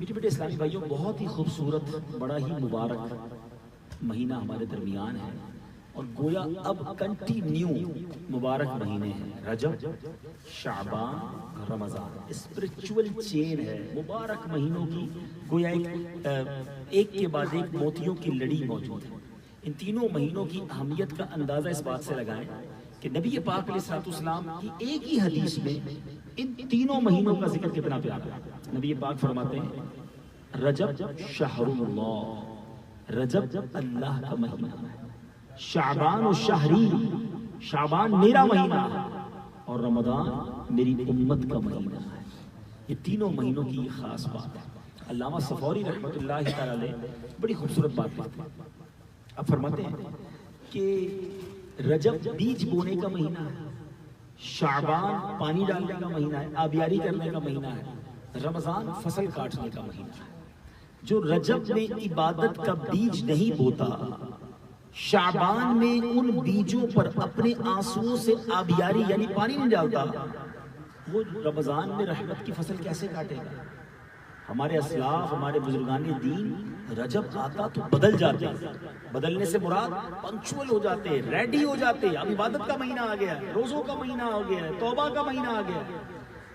میٹھے میٹھے اسلامی بھائیوں، بہت ہی خوبصورت، بڑا ہی مبارک مہینہ ہمارے درمیان ہے، اور گویا اب کنٹینیو مبارک مہینے ہیں، رجب، شعبان، رمضان، اسپرچول چین ہے مبارک مہینوں کی، گویا ایک کے بعد ایک موتیوں کی لڑی موجود ہے۔ ان تینوں مہینوں کی اہمیت کا اندازہ اس بات سے لگائیں کہ نبی پاک علیہ الصلوۃ والسلام کی ایک ہی حدیث میں ان تینوں مہینوں کا ذکر کتنا پیارا ہے۔ نبی پاک فرماتے ہیں رجب شہر اللہ، رجب اللہ کا مہینہ ہے، شعبان و شہری، شعبان میرا مہینہ ہے، اور رمضان میری امت کا مہینہ ہے۔ یہ تینوں مہینوں کی خاص بات ہے۔ علامہ صفوری رحمۃ اللہ تعالی علیہ بڑی خوبصورت بات کرتے ہیں۔ اب فرماتے ہیں کہ رجب بیج بونے کا مہینہ ہے، شعبان پانی ڈالنے کا مہینہ ہے، آبیاری کرنے کا مہینہ ہے، رمضان فصل کاٹنے کا مہینہ ہے۔ جو رجب میں عبادت کا بیج نہیں بوتا، شعبان میں ان بیجوں پر اپنے آنسوؤں سے آبیاری یعنی پانی نہیں ڈالتا، وہ رمضان میں رحمت کی فصل کیسے کاٹے گا؟ ہمارے اسلاف، ہمارے بزرگان دین رجب آتا تو بدل جاتے ہیں، بدلنے سے مراد پنکچول ہو جاتے، ریڈی ہو جاتے، اب عبادت کا مہینہ آ گیا ہے، روزوں کا مہینہ آ گیا ہے، توبہ کا مہینہ آ گیا ہے،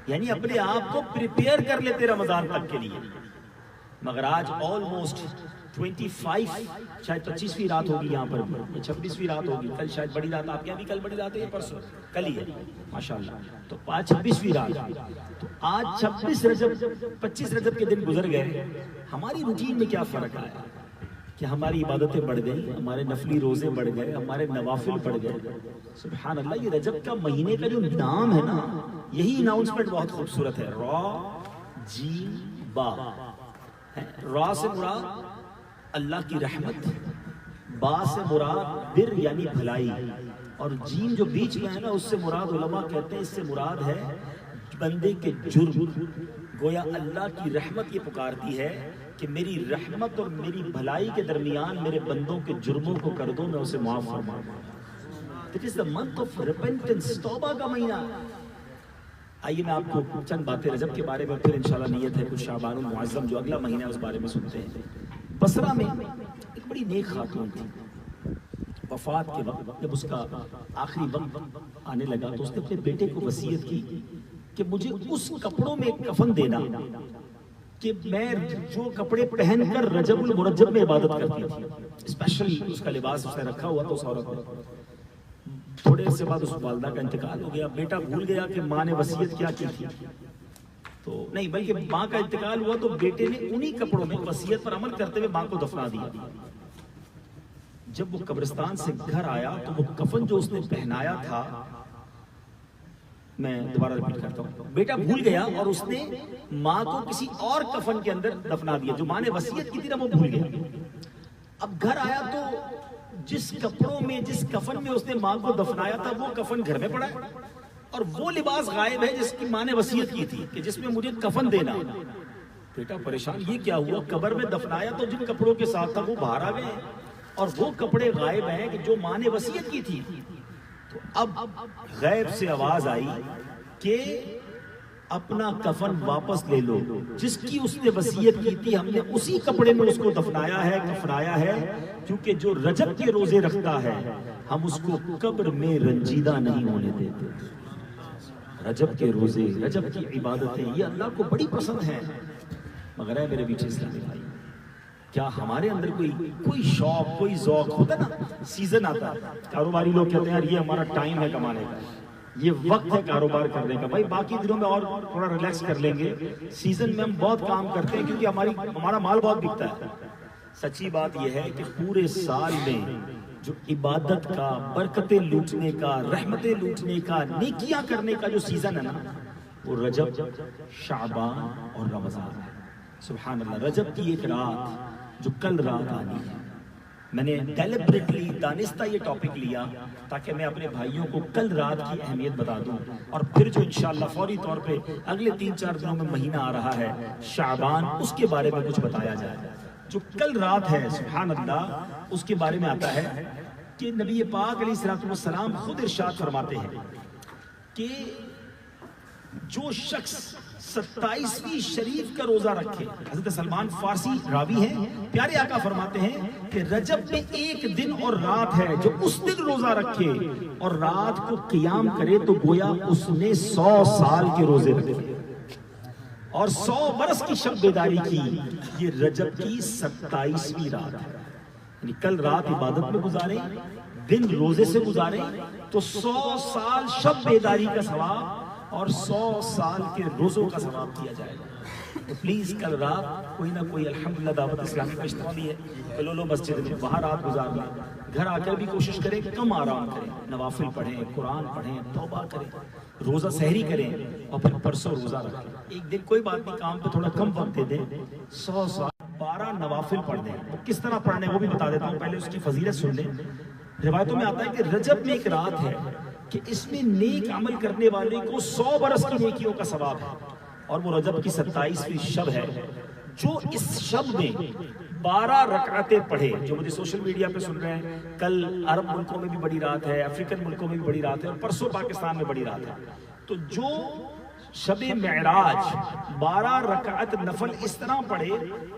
یعنی اپنے آپ کو پریپیئر کر لیتے رمضان تک کے لیے۔ مگر آج آلموسٹ 25 شاید 25ویں رات ہوگی یہاں پر بھی، 26ویں رات ہوگی، کل شاید بڑی رات، آپ کے یہاں بھی کل بڑی رات ہے یا پرسوں؟ کل ہی ہے ماشاءاللہ، تو آج 26ویں رات، تو آج 26 رجب 25 رجب کے دن گزر گئے۔ ہماری روٹین میں کیا فرق آیا کہ ہماری عبادتیں بڑھ گئی، ہمارے نفلی روزے بڑھ گئے، ہمارے نوافل بڑھ گئے۔ سبحان اللہ، یہ رجب کا مہینے کا جو نام ہے نا، یہی اناؤنسمنٹ بہت خوبصورت ہے، را جیم با۔ را سے مراد اللہ کی رحمت، با سے مراد بر یعنی بھلائی، اور جیم جو بیچ میں ہے نا، اس سے مراد علماء کہتے ہیں اس سے مراد ہے بندے کے جرم۔ گویا اللہ کی رحمت یہ پکارتی ہے کہ میری رحمت اور میری بھلائی کے درمیان میرے بندوں کے جرموں کو کر دو، میں اسے معاف فرما دوں۔ It is the month of repentance، توبہ کا مہینہ۔ آئیے میں آپ کو چند باتیں رجب کے بارے میں، پھر انشاءاللہ نیت ہے کچھ شعبان المعظم جو اگلا مہینہ ہے اس بارے میں سنتے ہیں۔ بصرہ میں ایک بڑی نیک خاتون تھی، وفات کے وقت جب اس کا آخری وقت آنے لگا تو اس نے اپنے بیٹے کو وصیت کی کہ مجھے اس کپڑوں میں کفن دینا کہ میں جو کپڑے پہن کر رجب المرجب میں عبادت کرتی تھی، اسپیشل اس کا لباس اس نے رکھا ہوا تو اس عورت نے۔ تھوڑے سے بعد اس والدہ کا انتقال ہو گیا، بیٹا بھول گیا کہ ماں نے وصیت کیا کی تھی، تو نہیں بلکہ ماں کا انتقال ہوا تو بیٹے نے انہی کپڑوں میں وصیت پر عمل کرتے ہوئے ماں کو دفنا دیا۔ جب وہ قبرستان سے گھر آیا تو وہ کفن جو اس نے پہنایا تھا، میں دوبارہ ریپیٹ کرتا ہوں، بیٹا بھول گیا اور اس نے ماں کو کسی اور کفن کے اندر دفنا دیا، جو ماں نے وصیت کی تھی نا وہ بھول گیا۔ اب گھر آیا تو جس کپڑوں میں، جس کفن میں اس نے ماں کو دفنایا تھا وہ کفن گھر میں پڑا ہے، اور وہ لباس غائب ہے جس کی ماں نے وصیت کی تھی کہ جس میں مجھے کفن دینا۔ بیٹا پریشان، یہ کیا ہوا؟ قبر میں دفنایا تو جن کپڑوں کے ساتھ تھا وہ باہر آ گئے اور وہ کپڑے غائب ہیں کہ جو ماں نے وصیت کی تھی۔ تو اب غیب سے آواز آئی کہ اپنا کفن واپس لے لو، جس کی اس نے وصیت کی تھی ہم نے اسی کپڑے میں اس کو دفنایا ہے، کفنایا ہے، کیونکہ جو رجب کے روزے رکھتا ہے ہم اس کو قبر میں رنجیدہ نہیں ہونے دیتے۔ رجب کے روزے، رجب کی عبادتیں یہ اللہ کو بڑی پسند ہیں۔ مگر ہے میرے بیچ اسلامی بھائی، کیا ہمارے اندر کوئی شوق، کوئی ذوق ہوتا نا؟ سیزن آتا ہے، کاروباری لوگ کہتے ہیں یار یہ ہمارا ٹائم ہے کمانے کا، یہ وقت ہے کاروبار کرنے کا، بھائی باقی دنوں میں اور تھوڑا ریلیکس کر لیں گے، سیزن میں ہم بہت کام کرتے ہیں کیونکہ ہمارا مال بہت بکتا ہے۔ سچی بات یہ ہے کہ پورے سال میں جو عبادت کا، برکتیں لوٹنے کا، رحمتیں لوٹنے کا، نیکیاں کرنے کا جو سیزن ہے نا، وہ رجب، شعبان اور رمضان ہے۔ سبحان اللہ، رجب کی ایک رات جو کل رات آنی ہے، میں نے ڈیلیبریٹلی دانستہ یہ ٹاپک لیا تاکہ میں اپنے بھائیوں کو کل رات کی اہمیت بتا دوں، اور پھر جو انشاءاللہ فوری طور پہ اگلے 3-4 دنوں میں مہینہ آ رہا ہے شعبان، اس کے بارے میں کچھ بتایا جائے۔ جو کل رات ہے سبحان اللہ، اس کے بارے میں آتا ہے کہ نبی پاک علیہ الصلوۃ والسلام خود ارشاد فرماتے ہیں کہ جو شخص 27ویں شریف کا روزہ رکھے. حضرت سلمان فارسی راوی ہیں, پیارے آقا فرماتے ہیں کہ رجب میں ایک دن اور رات ہے, جو اس دن روزہ رکھے اور رات کو قیام کرے تو گویا اس نے 100 سال کے روزے رکھے اور 100 برس کی شب بیداری کی. یہ رجب کی 27ویں رات ہے. یعنی کل رات عبادت میں گزارے, دن روزے سے گزارے تو 100 سال شب بیداری کا ثواب اور 100 سال کے روزوں کا ثواب کیا جائے گا. تو پلیز کل رات کوئی نہ کوئی الحمدللہ دعوت اسلامی کا اجتماعی ہے, لولو مسجد میں وہاں رات گزار لیں. گھر آ کر بھی کوشش کریں کم آرام کریں, نوافل پڑھیں, قرآن پڑھیں, توبہ کریں, روزہ سحری کریں اور پھر پرسوں روزہ رکھیں. ایک دن کوئی بات نہیں, کام پہ تھوڑا کم وقت دے دیں. 100 سال 12 نوافل پڑھ دیں. کس طرح پڑھنے وہ بھی بتا دیتا ہوں, پہلے اس کی فضیلت سن لیں. روایتوں میں آتا ہے کہ رجب میں ایک رات ہے کہ اس میں نیک عمل کرنے والے کو 100 برس کی نیکیوں کا ثواب ہے, اور وہ رجب کی 27ویں شب ہے. جو اس شب میں 12 رکعتیں پڑھے, جو مجھے سوشل میڈیا پہ سن رہے ہیں, کل عرب ملکوں میں بھی بڑی رات ہے, افریقن ملکوں میں بھی بڑی رات ہے, اور پرسوں پاکستان میں بڑی رات ہے. تو جو شب معراج 12 رکعت نفل اس طرح پڑھے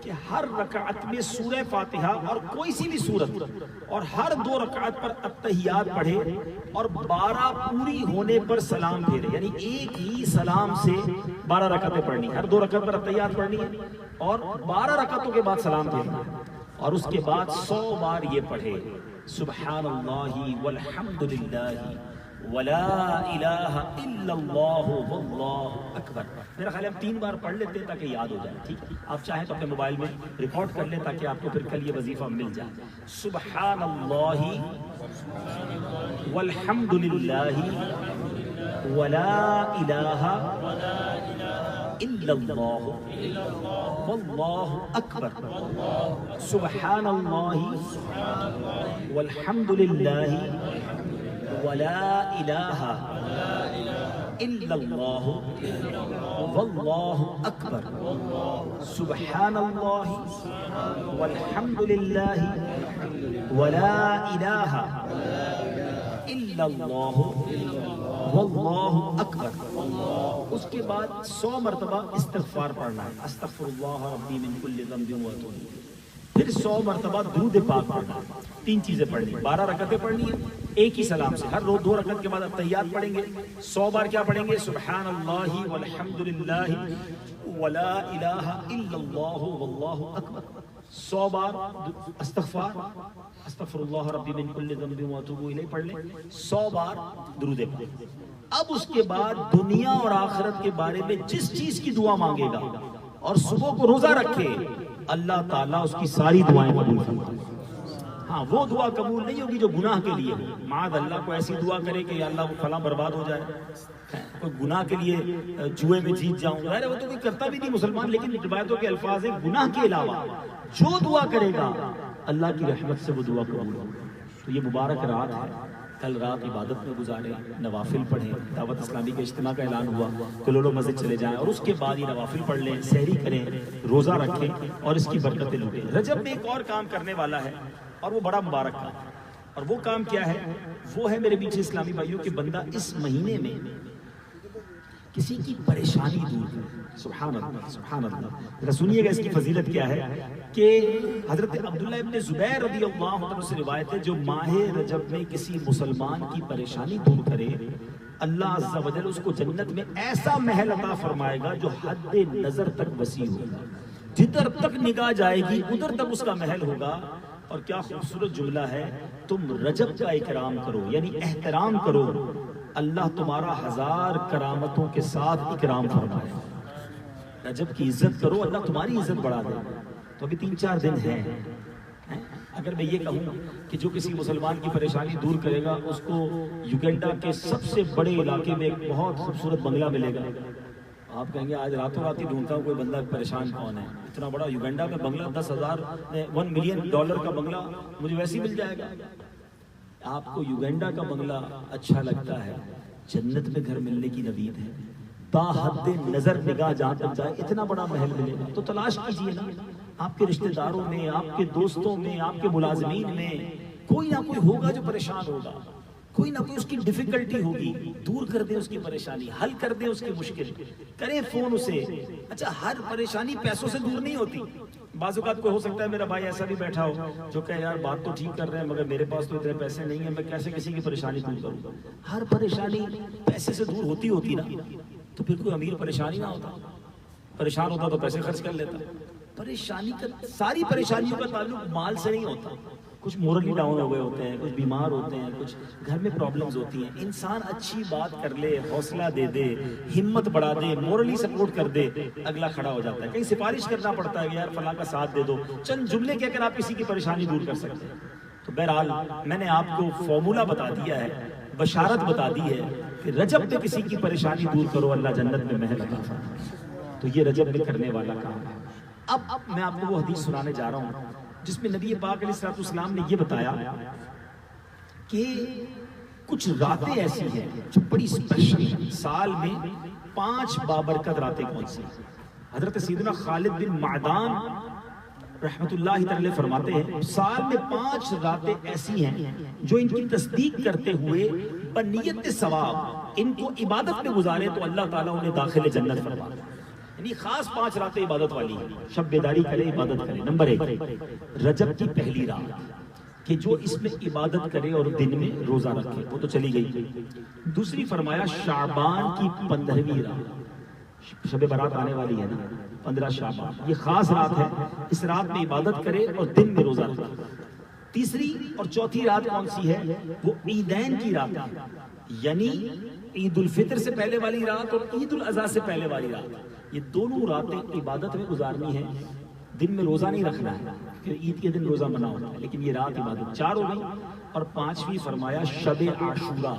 کہ ہر رکعت میں سورہ فاتحہ اور کوئی سی بھی سورت, اور ہر 2 رکعت پر التحیات پڑھے, اور 12 پوری ہونے پر سلام پھیرے. یعنی ایک ہی سلام سے 12 رکعتیں پڑھنی, ہر 2 رکعت پر التحیات پڑھنی ہے اور 12 رکعتوں کے بعد سلام پھیرنا, اور اس کے بعد 100 بار یہ پڑھے سبحان اللہ والحمدللہ ولا الہ الا اللہ واللہ اکبر. میرا خیال ہے ہم 3 بار پڑھ لیتے ہیں تاکہ یاد ہو جائے. ٹھیک ہے, آپ چاہیں تو اپنے موبائل میں ریکارڈ کر لیں تاکہ آپ کو پھر کل یہ وظیفہ مل جائے. سبحان اللہ والحمدللہ ولا الہ الا اللہ واللہ اکبر. سبحان اللہ والحمدللہ ولا الہ الا اللہ واللہ اکبر. سبحان اللہ والحمدللہ ولا الہ الا اللہ واللہ اکبر. اس کے بعد 100 مرتبہ استغفار پڑھنا ہے, استغفر اللہ ربی من کل ذنب واتوب الیہ. پھر 100 مرتبہ درود پاک پڑھنا. 3 چیزیں پڑھنی, 12 رکعتیں پڑھنی ہے ایک ہی سلام سے, ہر روز 2 رکعت کے بعد التحیات پڑھیں گے. 100 بار کیا پڑھیں گے, سبحان اللہ والحمدللہ ولا الہ الا اللہ واللہ اکبر. 100 بار استغفار, استغفر اللہ ربی من کل ذنب واتوب الیہ پڑھ لیں. 100 بار درود پاک. اب اس کے بعد دنیا اور آخرت کے بارے میں جس چیز کی دعا مانگے گا اور صبح کو روزہ رکھے, اللہ تعالیٰ اس کی ساری دعائیں قبول فرمائے. ہاں, وہ دعا قبول نہیں ہوگی جو گناہ کے لیے ہو. معاذ اللہ کو ایسی دعا کرے کہ یا اللہ وہ فلاں برباد ہو جائے, کوئی گناہ کے لیے جوئے میں جیت جاؤں, ظاہر ہے وہ تو کوئی کرتا بھی نہیں مسلمان, لیکن روایتوں کے الفاظ ہیں گناہ کے علاوہ جو دعا کرے گا اللہ کی رحمت سے وہ دعا قبول ہوگی. تو یہ مبارک رات ہے, کل رات عبادت میں گزاریں, نوافل پڑھیں. دعوت اسلامی کے اجتماع کا اعلان ہوا کہ لولو مسجد چلے جائیں, اور اس کے بعد یہ نوافل پڑھ لیں, سحری کریں, روزہ رکھیں اور اس کی برکتیں لوٹیں. رجب میں ایک اور کام کرنے والا ہے اور وہ بڑا مبارک کام, اور وہ کام کیا ہے, وہ ہے میرے پیچھے اسلامی بھائیوں کہ بندہ اس مہینے میں کسی کی پریشانی دور کرے. سبحان اللہ سبحان اللہ. ذرا سنیے گا اس کی فضیلت کیا ہے کہ حضرت عبداللہ ابن زبیر رضی اللہ عنہ سے روایت ہے, جو ماہ رجب میں کسی مسلمان کی پریشانی دور کرے, اللہ عز و جل اس کو جنت میں ایسا محل عطا فرمائے گا جو حد نظر تک وسیع ہوگا. جدھر تک نگاہ جائے گی ادھر تک اس کا محل ہوگا. اور کیا خوبصورت جملہ ہے, تم رجب کا اکرام کرو یعنی احترام کرو, اللہ تمہارا 1000 کرامتوں کے ساتھ اکرام فرمائے. رجب کی عزت کرو, اللہ تمہاری عزت بڑھا دے. تو ابھی 3-4 دن ہیں. اگر میں یہ کہوں کہ جو کسی مسلمان کی پریشانی دور کرے گا اس کو یوگنڈا کے سب سے بڑے علاقے میں ایک بہت خوبصورت بنگلہ ملے گا, آپ کہیں گے آج راتوں رات ہی ڈھونڈتا ہوں کوئی بندہ پریشان کون ہے. اتنا بڑا یوگنڈا میں بنگلہ, 1 ملین ڈالر کا بنگلہ مجھے ویسے ہی مل جائے گا. آپ کو یوگنڈا کا بنگلہ اچھا لگتا ہے, جنت میں گھر ملنے کی نوید ہے. تا حد نظر نگاہ جہاں تک جائے اتنا بڑا محل ملے گا. تو تلاش کیجئے نا, آپ کے رشتہ داروں میں, آپ کے دوستوں میں, آپ کے ملازمین میں کوئی نہ کوئی ہوگا جو پریشان ہوگا, کوئی نہ کوئی اس کی ڈیفیکلٹی ہوگی، دور کر دیں اس کی پریشانی، حل کر دیں اس کی مشکل، کریں فون اسے۔ اچھا ہر پریشانی پیسوں سے دور نہیں ہوتی، بعض اوقات کو ہو سکتا ہے میرا بھائی ایسا بھی بیٹھا ہو جو کہ یار بات تو ٹھیک کر رہے ہیں مگر میرے پاس تو اتنے پیسے نہیں ہیں، میں کیسے کسی کی پریشانی دور کروں؟ ہر پریشانی پیسے سے دور ہوتی نا، تو پھر کوئی امیر پریشانی نہ ہوتا، پریشان ہوتا تو پیسے خرچ کر لیتا۔ پریشانی کا، ساری پریشانیوں کا تعلق مال سے نہیں ہوتا، کچھ مورلی ڈاؤن ہو گئے ہوتے ہیں، کچھ بیمار ہوتے ہیں، کچھ گھر میں پرابلمز ہوتی ہیں، انسان اچھی بات کر لے، حوصلہ دے دے، ہمت بڑھا دے، مورلی سپورٹ کر دے، اگلا کھڑا ہو جاتا ہے۔ کہیں سفارش کرنا پڑتا ہے کہ یار فلاں کا ساتھ دے دو، چند جملے کہہ کر آپ کسی کی پریشانی دور کر سکتے ہیں۔ تو بہرحال میں نے آپ کو فارمولا بتا دیا ہے، بشارت بتا دی ہے کہ رجب میں کسی کی پریشانی دور کرو، اللہ جنت میں محل عطا فرمائے۔ تو یہ رجب میں کرنے والا کام ہے۔ اب میں آپ کو وہ حدیث سنانے جا رہا ہوں جس میں نبی پاک علیہ السلام نے یہ بتایا کہ کچھ راتیں ایسی ہیں جو بڑی اسپیشل ہیں، سال میں 5 بابرکت راتیں کون سی؟ حضرت سیدنا خالد بن معدان رحمت اللہ تعالی فرماتے ہیں سال میں 5 راتیں ایسی ہیں جو ان کی تصدیق کرتے ہوئے بنیت ثواب ان کو عبادت میں گزارے تو اللہ تعالیٰ انہیں داخل جنت فرما دے۔ یعنی خاص 5 راتیں عبادت والی ہیں، شب بیداری کرے، عبادت کرے۔ نمبر 1 رجب کی پہلی رات کہ جو اس میں عبادت کرے اور دن میں روزہ رکھے، وہ تو چلی گئی۔ دوسری فرمایا شعبان کی 15ویں رات، شب برات آنے والی ہے نا، 15 شعبان، یہ خاص رات ہے، اس رات میں عبادت کرے اور دن میں روزہ رکھے۔ تیسری اور چوتھی رات کون سی ہے؟ وہ عیدین کی رات ہے، یعنی عید الفطر سے پہلے والی رات اور عید الاضحیٰ سے پہلے والی رات، یہ دونوں راتیں عبادت میں گزارنی ہے، دن میں روزہ نہیں رکھنا ہے، پھر عید کے دن روزہ منع ہوتا ہے، لیکن یہ رات عبادت۔ 4 ہو گئی، اور 5ویں فرمایا شب عاشورہ،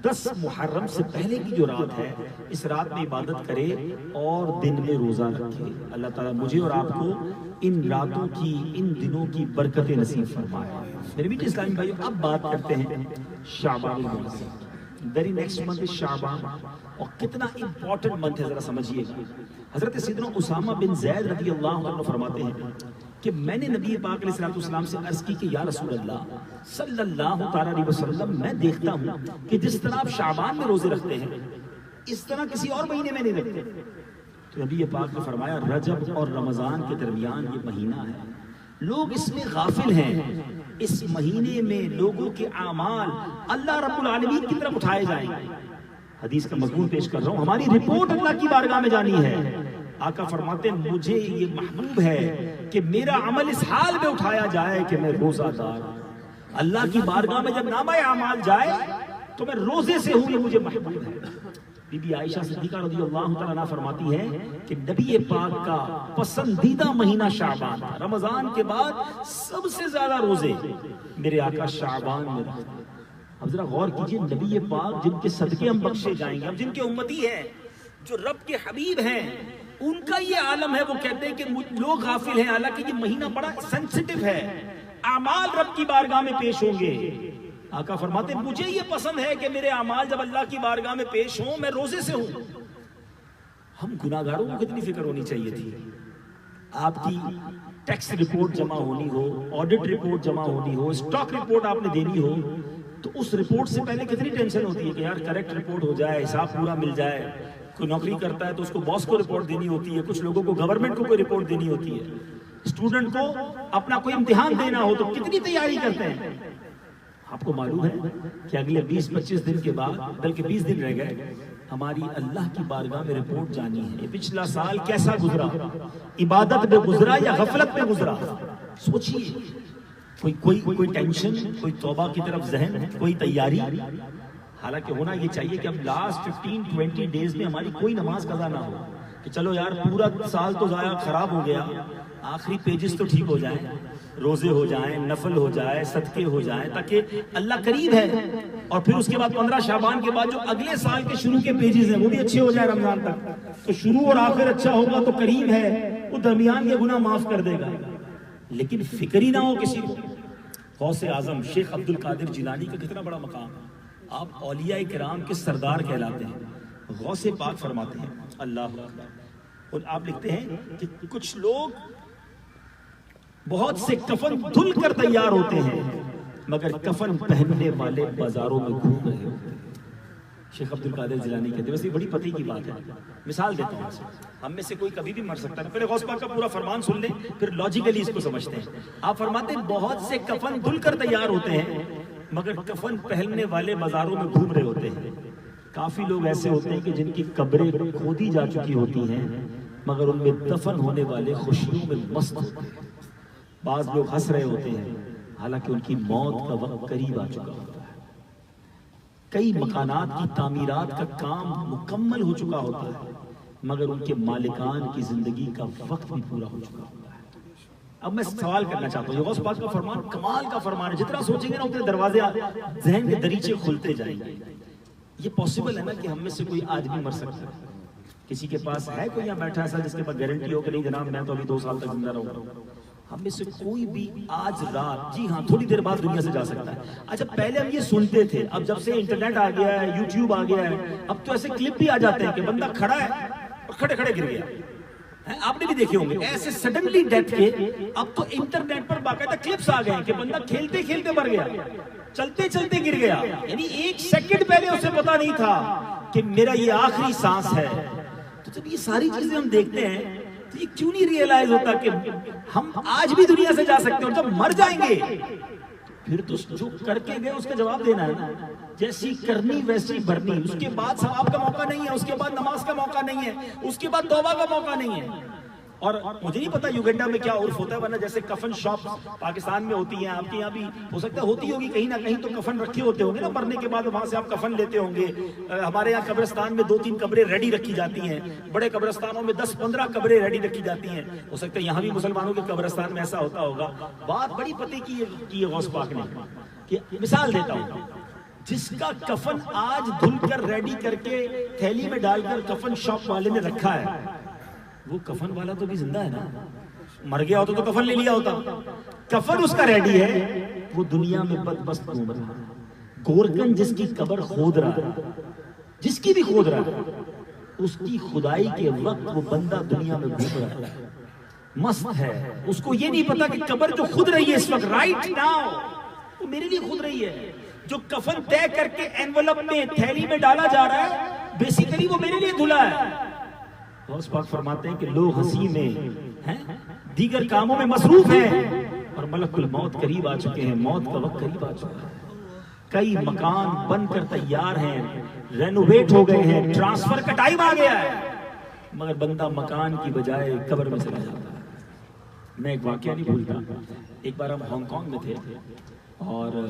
10 محرم سے پہلے کی جو رات ہے، اس رات میں عبادت کرے اور دن میں روزہ رکھے۔ اللہ تعالیٰ مجھے اور آپ کو ان راتوں کی، ان دنوں کی برکتیں نصیب فرمائے۔ میرے میٹھے اسلامی بھائیو، اب بات کرتے ہیں شعبان المناسب۔ ویری نیکسٹ منتھ از شعبان، اور کتنا امپورٹنٹ منتھ ہے ذرا سمجھیے گا۔ حضرت سیدنا اسامہ بن زید رضی اللہ عنہ فرماتے ہیں کہ میں نے نبی پاک علیہ السلام سے عرض کی کہ یا رسول اللہ صلی اللہ تعالیٰ علیہ وسلم، میں دیکھتا ہوں کہ جس طرح آپ شعبان میں روزے رکھتے ہیں اس طرح کسی اور مہینے میں نہیں رکھتے۔ تو نبی پاک نے فرمایا رجب اور رمضان کے درمیان یہ مہینہ ہے، لوگ اس میں غافل ہیں، اس مہینے میں لوگوں کے اعمال اللہ رب العالمین کی طرف اٹھائے جائیں گے۔ حدیث کا مضمون پیش کر رہا ہوں، ہماری رپورٹ اللہ کی بارگاہ میں جانی ہے۔ آقا فرماتے ہیں مجھے یہ محبوب ہے کہ میرا عمل اس حال میں اٹھایا جائے کہ میں روزہ دار ہوں۔ اللہ کی بارگاہ میں جب نامہ اعمال جائے تو میں روزے سے ہوں، یہ مجھے محبوب ہے۔ بی بی عائشہ صدیقہ رضی اللہ تعالیٰ عنہ فرماتی ہے کہ نبی پاک کا پسندیدہ مہینہ شعبان تھا، رمضان کے بعد سب سے زیادہ روزے میرے آقا شعبان میں رکھتے ہیں۔ اب ذرا غور کیجئے، نبی پاک جن کے صدقے ہم بخشے جائیں گے، اب جن کے امتی ہیں، جو رب کے حبیب ہیں، ان کا یہ عالم ہے، وہ کہتے ہیں کہ لوگ غافل ہیں، حالانکہ یہ مہینہ بڑا سینسٹیو ہے، اعمال رب کی بارگاہ میں پیش ہوں گے۔ آقا فرماتے ہیں مجھے یہ پسند ہے کہ میرے اعمال جب اللہ کی بارگاہ میں پیش ہوں میں روزے سے ہوں۔ ہم گناہگاروں کو کتنی فکر ہونی چاہیے تھی۔ آپ کی ٹیکس رپورٹ جمع ہونی ہو، آڈٹ رپورٹ جمع ہونی ہو، اسٹاک رپورٹ آپ نے دینی ہو، تو اس رپورٹ سے پہلے کتنی ٹینشن ہوتی ہے کہ یار کریکٹ رپورٹ ہو جائے، حساب پورا مل جائے۔ کوئی نوکری کرتا ہے تو اس کو باس کو رپورٹ دینی ہوتی ہے، کچھ لوگوں کو گورنمنٹ کو کوئی رپورٹ دینی ہوتی ہے، اسٹوڈنٹ کو اپنا کوئی امتحان دینا ہو تو کتنی تیاری کرتے ہیں۔ آپ کو معلوم ہے کہ اگلے 20-25 دن کے بعد، بلکہ 20 دن رہ گئے، ہماری اللہ کی بارگاہ میں رپورٹ جانی ہے۔ پچھلا سال کیسا گزرا، عبادت میں گزرا یا غفلت میں گزرا؟ سوچئے، کوئی ٹینشن، کوئی توبہ کی طرف ذہن، کوئی تیاری؟ حالانکہ ہونا یہ چاہیے کہ اب لاسٹ 15-20 ڈیز میں ہماری کوئی نماز قضا نہ ہو کہ چلو یار پورا سال تو ضائع خراب ہو گیا، آخری پیجز تو ٹھیک ہو جائیں، روزے ہو جائیں، نفل ہو جائے، صدقے ہو جائیں، تاکہ اللہ قریب ہے۔ اور پھر اس کے بعد 15 شعبان کے بعد جو اگلے سال کے شروع کے پیجز ہیں وہ بھی اچھے ہو جائیں رمضان تک، تو شروع اور آخر اچھا ہوگا تو قریب ہے، وہ درمیان کے گناہ معاف کر دے گا۔ لیکن فکر ہی نہ ہو کسی کو۔ غوث اعظم شیخ عبد القادر جیلانی کا کتنا بڑا مقام ہے، آپ اولیاء کرام کے سردار کہلاتے ہیں۔ غوث پاک فرماتے ہیں اللہ اکبر، اور آپ لکھتے ہیں کہ کچھ لوگ بہت سے کفن دھل کر تیار ہوتے ہیں، مگر کفن پہننے والے بازاروں میں گھوم رہے ہوتے ہیں. شیخ عبد القادر جیلانی کہتے ہیں. ویسے بڑی پتے کی بات ہے. مثال دیتا ہوں, ہم میں سے کوئی کبھی بھی مر سکتا ہے. پہلے غوث پاک کا پورا فرمان سن لیں, پھر لاجیکلی اس کو سمجھتے ہیں. آپ فرماتے ہیں بہت سے کفن دھل کر تیار ہوتے ہیں مگر کفن پہننے والے بازاروں میں گھوم رہے ہوتے ہیں. کافی لوگ ایسے ہوتے ہیں کہ جن کی قبریں کھودی جا چکی ہوتی ہیں مگر ان میں دفن ہونے والے خوشیوں میں مست ہوتے ہیں. بعض لوگ ہنس رہے ہوتے ہیں حالانکہ ان کی موت کا وقت قریب آ چکا ہوتا ہے. کئی مکانات کی تعمیرات کا کام مکمل ہو چکا ہوتا ہے مگر ان کے مالکان کی زندگی کا وقت بھی پورا ہو چکا ہوتا ہے. اب میں سوال کرنا چاہتا ہوں, غوث پاک کا فرمان کمال کا فرمان ہے. جتنا سوچیں گے نا اتنے دروازے ذہن کے دریچے کھلتے جائیں گے. یہ پاسبل ہے نا کہ ہم میں سے کوئی آدمی مر سکتا ہے؟ کسی کے پاس ہے کوئی یہاں بیٹھا ایسا جس کے پاس گارنٹی ہو کہ نہیں جناب میں تو ابھی 2 سال تک زندہ رہوں گا؟ ہم میں سے کوئی بھی آج رات, جی ہاں تھوڑی دیر بعد دنیا سے جا سکتا ہے. اچھا پہلے ہم یہ سنتے تھے, اب جب سے انٹرنیٹ آ گیا ہے, یوٹیوب آ گیا ہے, اب تو ایسے کلپ بھی آ جاتے ہیں کہ بندہ کھڑا ہے اور کھڑے کھڑے گر گیا. آپ نے بھی دیکھے ہوں گے ایسے سڈنلی ڈیتھ کے. اب تو انٹرنیٹ پر باقاعدہ کلپس آ گئے کہ بندہ کھیلتے کھیلتے مر گیا, چلتے چلتے گر گیا. یعنی 1 سیکنڈ پہلے اسے پتا نہیں تھا کہ میرا یہ آخری سانس ہے. تو جب یہ ساری چیزیں ہم دیکھتے ہیں تو یہ کیوں نہیں ریئلائز ہوتا کہ ہم آج بھی دنیا سے جا سکتے ہیں, اور جب مر جائیں گے پھر تو جو کر کے گئے اس کا جواب دینا ہے. جیسی کرنی ویسی بھرنی. اس کے بعد ثواب کا موقع نہیں ہے, اس کے بعد نماز کا موقع نہیں ہے, اس کے بعد توبہ کا موقع نہیں ہے. اور مجھے نہیں پتا یوگنڈا میں کیا عرف ہوتا ہے, ورنہ جیسے کفن شاپ پاکستان میں ہوتی ہیں, آپ کے یہاں بھی ہو سکتا ہے ہوتی ہوگی کہیں نہ کہیں, تو کفن رکھے ہوتے ہوں گے نا مرنے کے بعد, وہاں سے آپ کفن لیتے ہوں گے. ہمارے یہاں قبرستان میں 2-3 قبریں ریڈی رکھی جاتی ہیں, بڑے قبرستانوں میں 10-15 قبریں ریڈی رکھی جاتی ہیں. ہو سکتا ہے یہاں بھی مسلمانوں کے قبرستان میں ایسا ہوتا ہوگا. بات بڑی پتے کی ہے غوث پاک نے. کہ مثال دیتا ہوں, جس کا کفن آج دھل کر ریڈی کر کے تھیلی میں ڈال کر کفن شاپ والے نے رکھا ہے, وہ کفن والا تو بھی زندہ ہے نا. مر گیا ہوتا تو کفن لے لیا ہوتا. کفن اس کا ریڈی ہے, وہ دنیا میں بدبخت گھوم رہا ہے. گورکن جس کی قبر کھود رہا ہے, جس کی بھی کھود رہا ہے, اس کی کھدائی کے وقت وہ بندہ دنیا میں گھوم رہا ہے, مست ہے. اس کو یہ نہیں پتا کہ قبر جو خود رہی ہے اس وقت رائٹ ناؤ وہ میرے لیے خود رہی ہے. جو کفن طے کر کے اینولپ میں تھیلی میں ڈالا جا رہا ہے بیسیکلی وہ میرے لیے دھلا ہے. غوث پاک فرماتے ہیں کہ لوگ ہنسی میں دیگر کاموں میں مصروف ہیں اور ملک الموت قریب آ چکے ہیں, موت کا وقت قریب آ چکا ہے. کئی مکان بن کر تیار ہیں, رینوویٹ ہو گئے ہیں, ٹرانسفر کا ٹائم آ گیا ہے, مگر بندہ مکان کی بجائے قبر میں چلا جاتا ہے. میں ایک واقعہ نہیں بھولتا. ایک بار ہم ہانگ کانگ میں تھے اور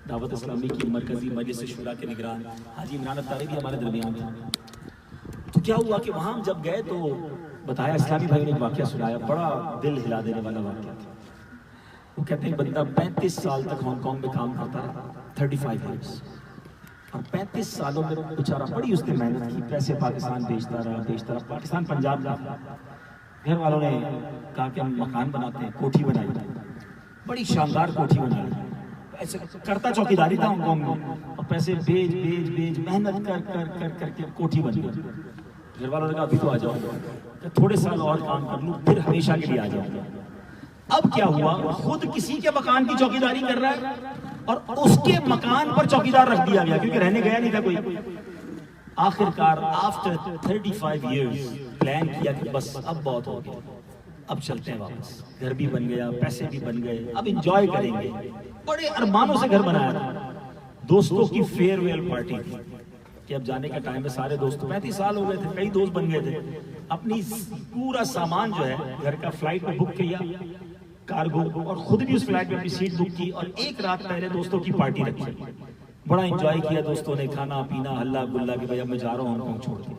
دعوت اسلامی کی مرکزی مجلس شورا کے نگران حاجی عمران اتاری بھی ہمارے درمیان تھے. تو کیا ہوا کہ وہاں ہم جب گئے تو بتایا, اسلامی بھائی نے ایک واقعہ سنایا, بڑا دل ہلا دینے والا واقعہ تھا. وہ کہتے ہیں بندہ 35 سال تک ہانگ کانگ میں کام کرتا رہا, 35 ایئرس, اور 35 سالوں میں بیچارہ بڑی اس نے محنت کی, پیسے پاکستان بیچتا رہا. پاکستان پنجاب میں گھر والوں نے کہا کہ ہم مکان بناتے ہیں, کوٹھی بنائی, بڑی شاندار کوٹھی بنائی. ایسے کرتا چوکیداری تھا ہانگ کانگ میں, اور پیسے بیچ محنت کر کے کوٹھی بن گئی. گھر والوں نے کہا ابھی تو آ جاؤ, تھوڑے سال اور کام کر لوں پھر ہمیشہ کے لیے آ جاؤ. اب کیا ہوا, خود کسی کے مکان کی چوکیداری کر رہا ہے اور اس کے مکان پر چوکیدار رکھ دیا گیا کیونکہ رہنے گیا نہیں تھا کوئی. آخر کار آفٹر 35 ایئرز پلان کیا کہ بس اب بہت ہو گیا, اب چلتے ہیں واپس. گھر بھی بن گیا, پیسے بھی بن گئے, اب انجوائے کریں گے. بڑے ارمانوں سے گھر بنایا تھا. دوستوں کی فیئر ویل پارٹی تھی کہ اب جانے کا ٹائم ہے. سارے دوست 35 سال ہو گئے تھے, کئی دوست بن گئے تھے. اپنی پورا سامان جو ہے گھر کا فلائٹ میں بک کیا, کارگو, اور خود بھی اس فلائٹ میں اپنی سیٹ بک کی, اور ایک رات پہلے دوستوں کی پارٹی رکھی. بڑا انجوائے کیا دوستوں نے, کھانا پینا ہلا گلا کہ بھائی اب میں جا رہا ہوں ہانگ کانگ چھوڑ کے.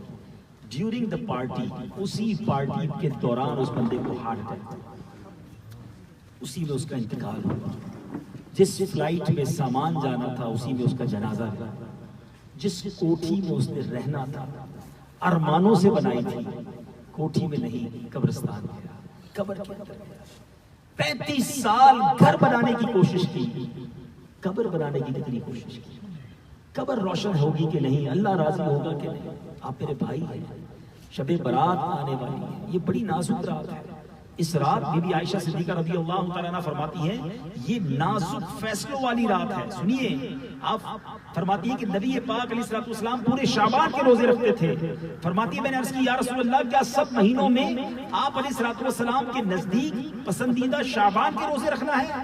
ڈیورنگ دا پارٹی, اسی پارٹی کے دوران اس بندے کو ہارٹ اٹیک, اسی میں اس کا انتقال ہوا. جس فلائٹ میں سامان جانا تھا اسی میں اس کا جنازہ ہوا. جس کوٹھی میں اس نے رہنا تھا, ارمانوں سے بنائی تھی, کوٹھی میں نہیں قبرستان میں, قبر کے اندر. 35 سال گھر بنانے کی کوشش کی, قبر بنانے کی کتنی کوشش کی. قبر روشن ہوگی کہ نہیں, اللہ راضی ہوگا کہ نہیں. آپ میرے بھائی ہیں, شب برات آنے والی ہے, یہ بڑی نازک رات ہے. اس رات بی بی عائشہ صدیقہ رضی اللہ تعالیٰ عنہ فرماتی ہیں یہ نازک فیصلوں والی رات ہے. سنیے آپ فرماتی ہیں کہ نبی پاک علیہ الصلوۃ والسلام پورے شعبان کے روزے رکھتے تھے. فرماتی ہے میں نے عرض کی یا رسول اللہ کیا سب مہینوں میں آپ علیہ الصلوۃ والسلام کے نزدیک پسندیدہ شعبان کے روزے رکھنا ہے؟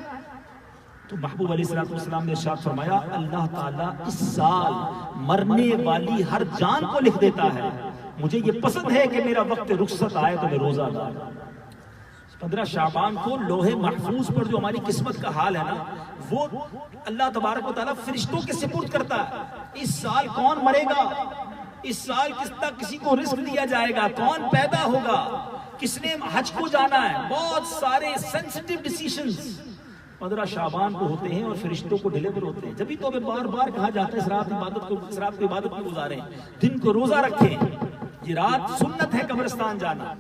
تو محبوب علیہ الصلوۃ والسلام نے ارشاد فرمایا اللہ تعالیٰ اس سال مرنے والی ہر جان کو لکھ دیتا ہے. مجھے یہ پسند ہے کہ میرا وقت رخصت آئے تو میں روزہ دار. 15 شعبان کو لوہے محفوظ پر جو ہماری قسمت کا حال ہے نا وہ اللہ تبارک و تعالیٰ فرشتوں کے سپرد کرتا ہے. اس سال کون مرے گا, اس سال کسی کو رزق دیا جائے گا, کون پیدا ہوگا, کس نے حج کو جانا ہے, بہت سارے سینسٹیو ڈیسیشنز 15 شعبان کو ہوتے ہیں اور فرشتوں کو ڈیلیور ہوتے ہیں. جبھی تو ہمیں بار بار کہا جاتا ہے اس رات کو عبادت میں گزاریں, دن کو روزہ رکھیں. یہ رات سنت ہے قبرستان جانا.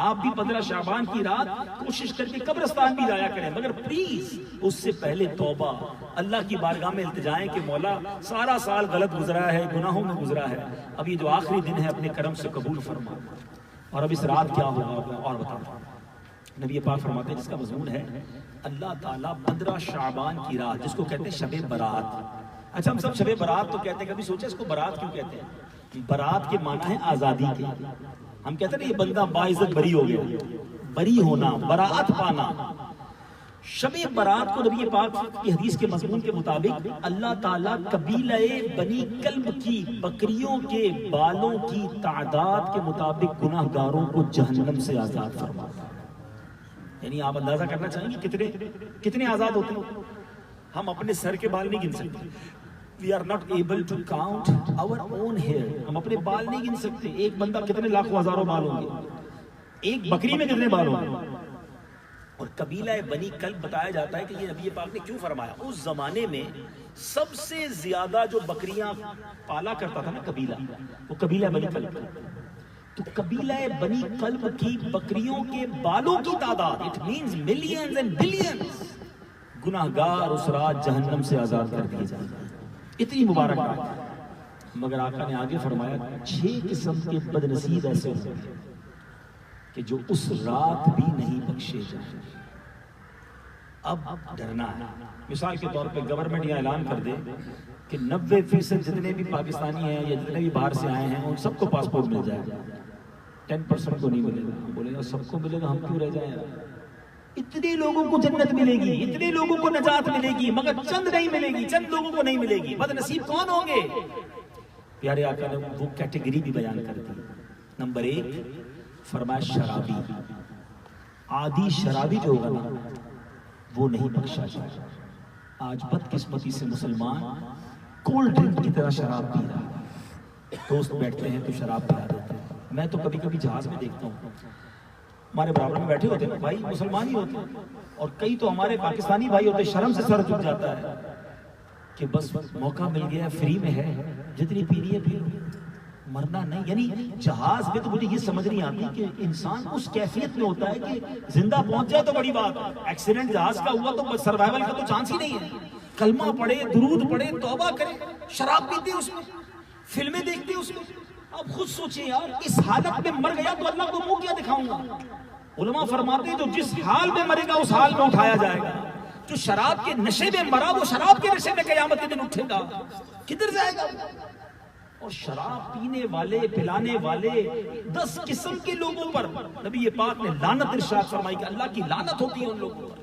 آپ بھی 15 شعبان کی رات کوشش کر کے قبرستان بھی جایا کریں, مگر پلیز اس سے پہلے توبہ, اللہ کی بارگاہ میں التجائیں کہ مولا سارا سال غلط گزرا ہے, گناہوں میں گزرا ہے, اب یہ جو آخری دن ہے اپنے کرم سے قبول فرما. اور اب اس رات کیا ہوگا اور بتاؤ. نبی پاک فرماتے ہیں جس کا مضمون ہے اللہ تعالیٰ 15 شعبان کی رات جس کو کہتے ہیں شب برات. اچھا ہم سب شب برات تو کہتے ہیں, کبھی سوچے اس کو برات کیوں کہتے ہیں؟ برات کے معنی ہے آزادی کے. ہم کہتے ہیں یہ بندہ باعزت بری ہو گیا, بری ہونا, براعت پانا. شب برات کو نبی پاک کی حدیث کے مضمون کے مطابق اللہ تعالیٰ قبیلہ بنی کلب کی بکریوں کے بالوں کی تعداد کے مطابق گناہ گاروں کو جہنم سے آزاد فرماتا ہے. یعنی آپ اندازہ کرنا چاہیں گے کتنے آزاد ہوتے ہیں؟ ہم اپنے سر کے بال نہیں گن سکتے. We are not able to count our own hair. ہم اپنے بال نہیں گن سکتے. ایک بندہ کتنے لاکھوں ہزاروں بال ہوں گے, ایک بکری میں کتنے بال ہوں گے. اور قبیلہ بنی کلب بتایا جاتا ہے کہ یہ نبی پاک نے کیوں فرمایا. اس زمانے میں سب سے زیادہ جو بکریاں پالا کرتا تھا نا قبیلہ, وہ قبیلہ بنی کلب. تو قبیلہ بنی کلب کی بکریوں کے بالوں کی تعداد it means millions and billions. گناہگار اس رات جہنم سے آزاد کر دیے جائیں گے. اتنی مبارک بات. مگر آقا نے آگے فرمایا 6 قسم کے بد نصیب ایسے ہوں گے کہ جو اس رات بھی نہیں بخشے جائیں. اب ڈرنا ہے. مثال کے طور پہ گورنمنٹ یہ اعلان کر دے کہ 90% جتنے بھی پاکستانی ہیں یا جتنے بھی باہر سے آئے ہیں ان سب کو پاسپورٹ مل جائے گا, 10% کو نہیں ملے گا. بولے گا سب کو ملے گا, ہم کیوں رہ جائیں یار. اتنے لوگوں کو جنت ملے گی, اتنے لوگوں کو نجات ملے گی, مگر چند نہیں ملے گی, چند لوگوں کو نہیں ملے گی. بد نصیب کون ہوں گے؟ پیارے آقا نے وہ کیٹیگری بھی بیان کر دی. نمبر 1 فرمایا شرابی. عادی شرابی جو ہوگا نا وہ نہیں بخشا جائے. آج بدقسمتی سے مسلمان کولڈ ڈرنک کی طرح شراب پی رہا ہے. دوست بیٹھتے ہیں تو شراب پلا دیتے ہیں. میں تو کبھی کبھی جہاز میں دیکھتا ہوں ہمارے برابر میں بیٹھے ہوتے ہیں بھائی مسلمان ہی ہوتے ہیں, اور کئی تو ہمارے پاکستانی بھائی ہوتے ہیں, شرم سے سر جھک جاتا ہے کہ بس موقع مل گیا, فری میں ہے, جتنی پینی ہے پی لو, مرنا نہیں. یعنی جہاز میں تو مجھے یہ سمجھ نہیں آتی کہ انسان اس کیفیت میں ہوتا ہے کہ زندہ پہنچ جائے تو بڑی بات, ایکسیڈنٹ جہاز کا ہوا تو سروائیول کا تو چانس ہی نہیں ہے. کلمہ پڑھے, درود پڑھے, توبہ کرے, شراب پیتے اس میں, فلمیں دیکھتے اس میں. اب خود سوچیں یار, اس حالت میں مر گیا تو اللہ کو منہ کیا دکھاؤں گا. علماء فرماتے ہیں جو جس حال میں مرے گا اس حال میں اٹھایا جائے گا. جو شراب کے نشے میں مرا وہ شراب کے نشے میں قیامت کے دن اٹھے گا, کدھر جائے گا. اور شراب پینے والے, پلانے والے 10 قسم کے لوگوں پر نبی پاک نے لعنت ارشاد فرمائی کہ اللہ کی لعنت ہوتی ہے ان لوگوں پر.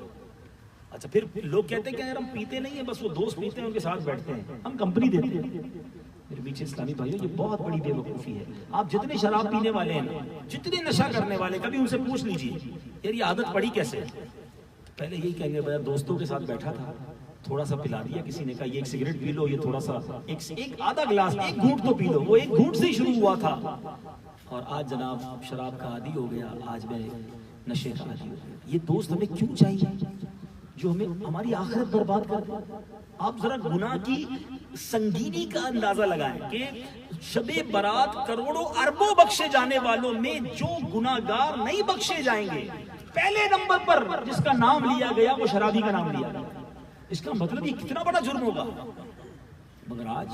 اچھا پھر لوگ کہتے ہیں کہ یار ہم پیتے نہیں ہیں, بس وہ دوست پیتے ہیں ان کے ساتھ بیٹھتے ہیں, ہم کمپنی دیتے ہیں. میرے پیچھے اسلامی بھائیوں یہ بہت بڑی بے وقوفی ہے. آپ جتنے شراب پینے والے ہیں, جتنے نشہ کرنے والے, کبھی ان سے پوچھ لیجیے یار یہ عادت پڑی کیسے. پہلے یہی کہیں گے دوستوں کے ساتھ بیٹھا تھا, تھوڑا سا پلا دیا کسی نے, کہا یہ ایک سگریٹ پی لو, یہ تھوڑا سا ایک آدھا گلاس, ایک گھونٹ تو پی لو. وہ ایک گھونٹ سے ہی شروع ہوا تھا, اور آج جناب شراب کا عادی ہو گیا, آج میں نشے کا عادی ہو گیا. یہ دوست ہمیں کیوں چاہیے جو ہمیں ہماری آخرت برباد کر دے. آپ ذرا گناہ کی سنگینی کا اندازہ لگائیں کہ شب برات کروڑوں اربوں بخشے جانے والوں میں جو گناہگار نہیں بخشے جائیں گے, پہلے نمبر پر جس کا نام لیا گیا وہ شرابی کا نام لیا گیا. اس کا مطلب یہ کتنا بڑا جرم ہوگا. مگر آج